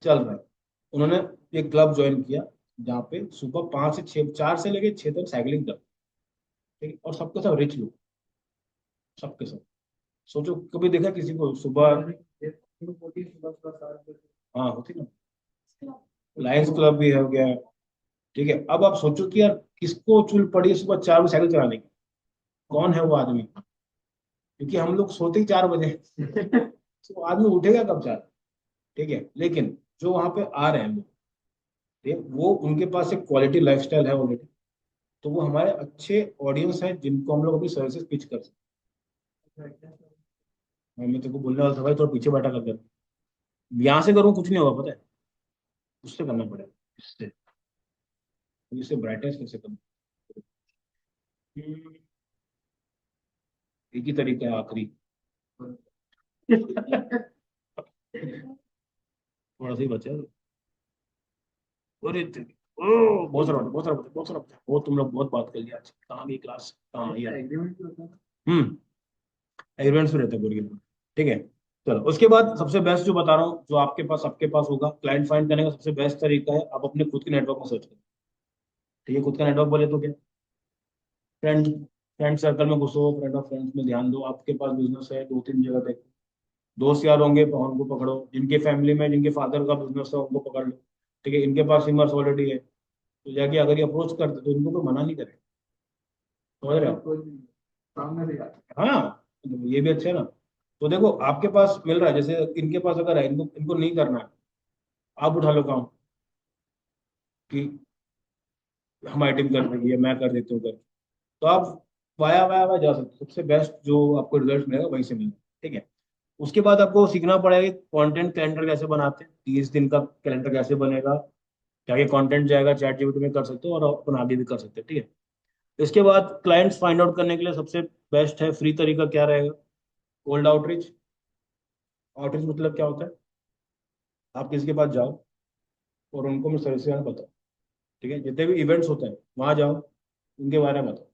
चल रहा है। उन्होंने एक क्लब ज्वाइन किया जहाँ पे सुबह 5 से 6, 4 से लेके 6 तक साइकिलिंग कर। ठीक है, और सबके सब रिच लोग, सबके सब। सोचो कभी देखा किसी को सुबह, हाँ होती ना, लायंस क्लब भी हो गया। ठीक है, अब आप सोचो कि यार किसको चुल पड़ी है सुबह 4 बजे साइकिल चलाने की, कौन है वो आदमी, क्योंकि हम लोग सोते ही 4 बजे तो आदमी उठेगा कब 4? ठीक है, लेकिन जो वहां पे आ रहे हैं लोग, ठीक है, वो उनके पास एक क्वालिटी लाइफस्टाइल है ऑलरेडी, तो वो हमारे अच्छे ऑडियंस हैं जिनको हम लोग अपनी सर्विसेज पिच कर सकते हाँ, मैं तेरे को बोलने वाला था भाई, थोड़ा पीछे बैठा कर, यहाँ से करूँ कुछ नहीं होगा पता है, उससे करना पड़ेगा, इससे, इससे ब्राइटनेस कैसे कम। हम्म, एक ही तरीका है आखिरी। थोड़ा सा ही बचा है। अरे ओ बहुत सारा बचा, बहुत सारा बचा, बहुत सारा बचा, वो तुम लोग बहुत बात कर लिया आज, कहाँ गई क्लास, कहाँ गई यार। एग्रीमेंट होता है। हम्म, एग्रीमेंट्स में रहता है पूरी। ठीक है, चलो उसके बाद सबसे बेस्ट जो बता रहा हूँ, जो आपके पास सबके पास होगा, क्लाइंट फाइंड करने का सबसे बेस्ट तरीका है, आप अपने खुद के नेटवर्क में सर्च करो। ठीक है, खुद का नेटवर्क बोले तो क्या, फ्रेंड, फ्रेंड सर्कल में घुसो, फ्रेंड ऑफ फ्रेंड्स में ध्यान दो, आपके पास बिजनेस है दो तीन जगह देखो, दोस्त यार होंगे तो उनको पकड़ो, जिनके फैमिली में जिनके फादर का बिजनेस है उनको पकड़ लो। ठीक है, इनके पास सिमर्स ऑलरेडी है, तो जाके अगर ये अप्रोच करते तो इनको तो मना नहीं करे, समझ रहे हो। कोई नहीं, सामने से यार। हाँ, तो ये भी अच्छा है ना। तो देखो आपके पास मिल रहा है, जैसे इनके पास अगर है, इनको इनको नहीं करना है, आप उठा लो काम कि हमारी टीम कर रही है, मैं कर देती हूँ कर, तो आप वाया वाया वाया जा सकते हो। सबसे बेस्ट जो आपको रिजल्ट मिलेगा वहीं से मिलेगा। ठीक है, उसके बाद आपको सीखना पड़ेगा कंटेंट कैलेंडर कैसे बनाते हैं, 30 दिन का कैलेंडर कैसे बनेगा, क्या ये कंटेंट जाएगा, चैट जीपीटी में कर सकते हो और अपन आगे भी कर सकते हैं। ठीक है, इसके बाद क्लाइंट्स फाइंड आउट करने के लिए सबसे बेस्ट है फ्री तरीका क्या रहेगा, कोल्ड आउटरीच। आउटरीच मतलब क्या होता है, आप किसी के पास जाओ और उनको मैं सर्विस बताओ। ठीक है, जितने भी इवेंट्स होते हैं वहां जाओ, उनके बारे में बताओ।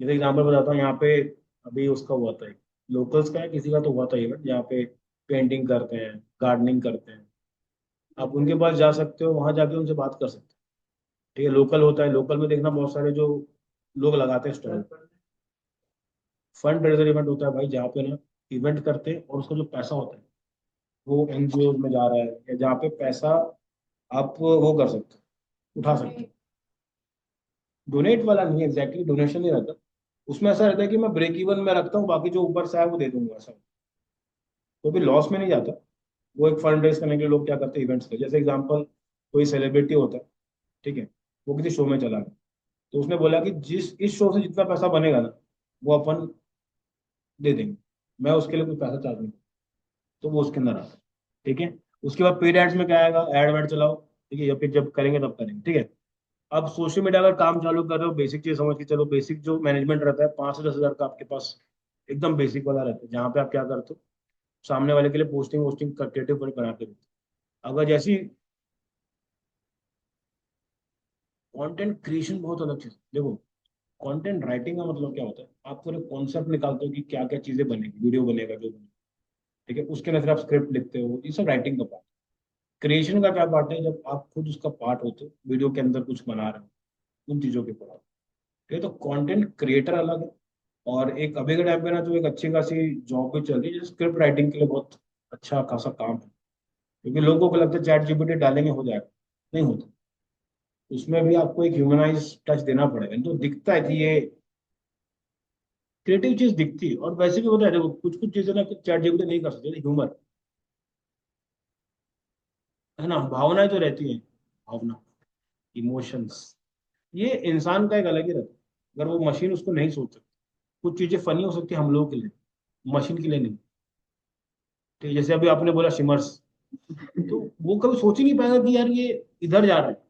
जैसे एग्जाम्पल बताता हूँ, यहाँ पे अभी उसका हुआ था, लोकल्स का है किसी का तो हुआ था इवेंट, यहाँ पे पेंटिंग करते हैं, गार्डनिंग करते हैं, आप उनके पास जा सकते हो, वहां जाके उनसे बात कर सकते हो। ठीक है, लोकल होता है, लोकल में देखना बहुत सारे जो लोग लगाते हैं स्टॉल, फंड रेजर इवेंट होता है भाई, जहाँ पे ना इवेंट करते हैं और उसका जो पैसा होता है वो एनजीओ में जा रहा है, या जहाँ पे पैसा आप वो कर सकते हो, उठा सकते हो। डोनेट वाला नहीं, एग्जैक्टली डोनेशन नहीं रहता, उसमें ऐसा रहता है कि मैं ब्रेक इवन में रखता हूँ, बाकी जो ऊपर से आए वो दे दूंगा, ऐसा। तो भी लॉस में नहीं जाता। वो एक फंड रेज करने के लिए लोग क्या करते हैं इवेंट्स के, जैसे एग्जांपल कोई सेलिब्रिटी होता है, ठीक है, वो किसी शो में चला गया, तो उसने बोला कि जिस इस शो से जितना पैसा बनेगा ना वो अपन दे देंगे, मैं उसके लिए कोई पैसा चार्ज नहीं, तो वो उसके अंदर आता है। ठीक है, उसके बाद पेड एड्स में क्या आएगा, एड वेड चलाओ। ठीक है, या फिर जब करेंगे तब करेंगे। ठीक है, अब सोशल मीडिया अगर काम चालू कर रहे हो, बेसिक चीज समझ के चलो, बेसिक जो मैनेजमेंट रहता है 5 से 10 हज़ार का आपके पास, एकदम बेसिक वाला रहता है, जहाँ पे आप क्या करते हो, सामने वाले के लिए पोस्टिंग वोस्टिंग क्रिएटिव बना के देते हो। अगर जैसी कंटेंट क्रिएशन बहुत अलग चीज देखो, कंटेंट राइटिंग का मतलब क्या होता है, आप पूरे कॉन्सेप्ट निकालते हो कि क्या क्या चीजें बनेगी, वीडियो बनेगा जो बनेगा। ठीक है, उसके अंदर फिर आप स्क्रिप्ट लिखते हो, ये सब राइटिंग का पार्ट। क्रिएशन का क्या पार्ट है, जब आप खुद उसका पार्ट होते हो, वीडियो के अंदर कुछ बना रहे हो, उन चीजों के पार्ट। ठीक है, तो कंटेंट क्रिएटर अलग है। और एक अभी के टाइम पे ना जो एक अच्छी खासी जॉब भी चल रही है, जैसे स्क्रिप्ट राइटिंग के लिए बहुत अच्छा खासा काम है, क्योंकि लोगों को लगता है चैट जीपीटी डालेंगे हो जाएगा, नहीं होता। उसमें भी आपको एक ह्यूमनाइज टच देना पड़ेगा, तो दिखता है कि ये क्रिएटिव चीज दिखती है। और वैसे भी होता है, देखो कुछ कुछ चीजें ना चैट जीपीटी नहीं कर सकते, ह्यूमर है ना, भावनाएं तो रहती हैं, भावना, इमोशंस, ये इंसान का एक अलग ही रहता है। अगर वो मशीन उसको नहीं सोच सकती, कुछ चीजें फनी हो सकती है हम लोगों के लिए, मशीन के लिए नहीं। ठीक है, जैसे अभी आपने बोला सिमर्स, तो वो कभी सोच ही नहीं पाएगा कि यार ये इधर जा रहा है,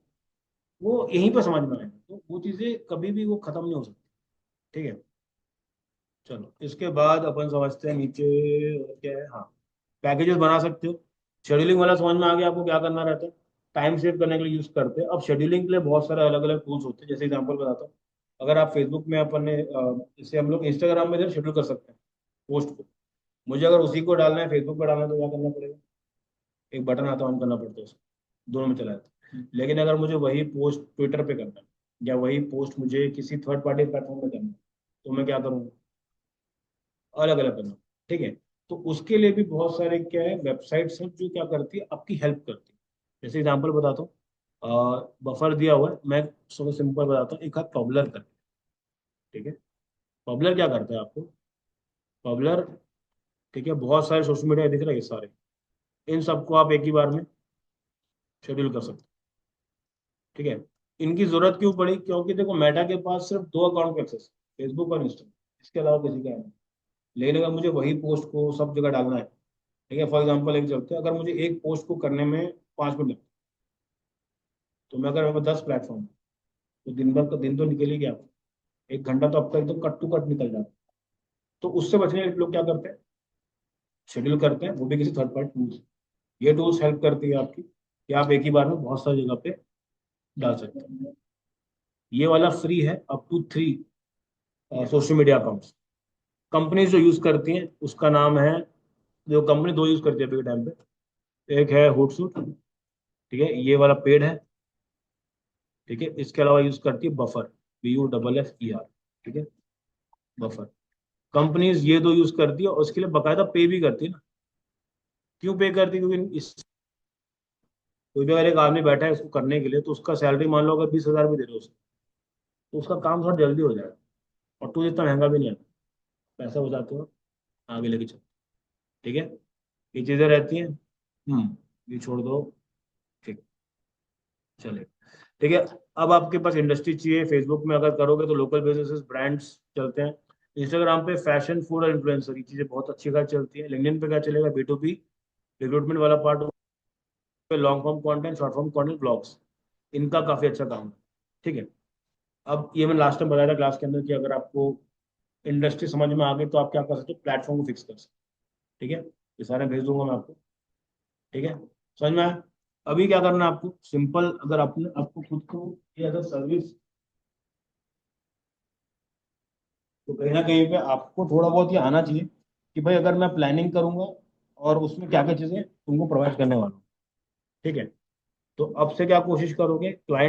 वो यहीं पर समझ में आएगा, तो वो चीजें कभी भी वो खत्म नहीं हो सकती। ठीक है, चलो इसके बाद अपन समझते हैं नीचे, और क्या है, हाँ, पैकेजेस बना सकते हो। शेड्यूलिंग वाला समझ में आ गया आपको क्या करना रहता है, टाइम सेव करने के लिए यूज करते हैं। अब शेड्यूलिंग के लिए बहुत सारे अलग अलग टूल्स होते हैं, जैसे एग्जांपल बताता हूँ, अगर आप फेसबुक में अपन ने जैसे हम लोग इंस्टाग्राम में शेड्यूल कर सकते हैं पोस्ट को, मुझे अगर उसी को डालना है फेसबुक पर डालना है तो क्या करना पड़ेगा, एक बटन आता है ऑन करना पड़ता है उसको, दोनों में चला जाता है। लेकिन अगर मुझे वही पोस्ट ट्विटर पे करना है, या वही पोस्ट मुझे किसी थर्ड पार्टी प्लेटफॉर्म पे करना है, तो मैं क्या करूँगा, अलग अलग करना। ठीक है, तो उसके लिए भी बहुत सारे क्या है वेबसाइट्स हैं जो क्या करती है, आपकी हेल्प करती है। जैसे एग्जांपल बताता हूँ, बफर दिया हुआ है, मैं सबसे सिंपल बताता हूँ, एक है पबलर करके। ठीक है, पबलर क्या करता है आपको, पबलर, ठीक है, बहुत सारे सोशल मीडिया दिख रहे हैं सारे, इन सबको आप एक ही बार में शेड्यूल कर सकते हो। ठीक है, इनकी जरूरत क्यों पड़ी, क्योंकि देखो मेटा के पास सिर्फ 2 अकाउंट का एक्सेस, फेसबुक और इंस्टा, इसके अलावा किसी का नहीं। लेकिन अगर मुझे वही पोस्ट को सब जगह डालना है, ठीक है, फॉर एग्जाम्पल एक चलते हैं, अगर मुझे एक पोस्ट को करने में 5 मिनट लगते हैं, तो मैं अगर मेरे पास 10 प्लेटफॉर्म, तो दिन भर का दिन तो निकल ही गया, 1 घंटा तो अब तक एकदम कट टू कट निकल जाता है। तो उससे बचने के लिए लोग क्या करते हैं, शेड्यूल करते हैं, वो भी किसी थर्ड पार्टी टूल्स। ये टूल्स हेल्प करती है आपकी कि आप एक ही बार में बहुत सारी जगह पे डाल सकते हैं। ये वाला फ्री है up to 3 social media accounts. Companies जो यूज करती हैं उसका नाम है, जो कंपनी दो यूज करती है अभी के टाइम पे, एक है होटसूट, ठीक है, ये वाला पेड है, ठीक है, इसके अलावा यूज करती है बफर, BUFFER, ठीक है, बफर। कंपनीज ये दो यूज करती है और उसके लिए बकायदा पे भी करती है ना। क्यों पे करती है? क्योंकि इस कोई भी अगर एक आदमी बैठा है इसको करने के लिए, तो उसका सैलरी मान लो अगर 20,000 भी दे रहे हो उसको, तो उसका काम थोड़ा जल्दी हो जाएगा, और टूल इतना महंगा भी नहीं आता, पैसा बचाते हो, आगे लेके चलो, ठीक है, ये चीजें रहती हैं। ये छोड़ दो, ठीक, चले, ठीक है। अब आपके पास इंडस्ट्री चाहिए, फेसबुक में अगर करोगे तो लोकल बिजनेसेस ब्रांड्स चलते हैं। इंस्टाग्राम पे फैशन फूड और इन्फ्लुएंसर, ये चीजें बहुत अच्छी खासी चलती है। लिंक्डइन पे क्या चलेगा, B2B रिक्रूटमेंट वाला पार्ट पे, long form content, short form content, blogs, इनका काफी अच्छा काम है, ठीक है। अब ये मैं लास्ट टाइम बताया था क्लास के अंदर कि अगर आपको इंडस्ट्री समझ में आ गई तो आप क्या कर सकते हो, प्लेटफॉर्म को फिक्स कर सकते हो, ठीक है। ये सारे भेज दूंगा मैं आपको, ठीक है, समझ में आया? अभी क्या करना है आपको, सिंपल, अगर आपने आपको खुद को ये अगर सर्विस, तो कहीं ना कहीं पे आपको थोड़ा बहुत ये आना चाहिए कि भाई अगर मैं प्लानिंग करूंगा और उसमें क्या क्या चीजें तुमको प्रोवाइड करने वाला हूँ, ठीक है। तो अब से क्या कोशिश करोगे, क्लाइंट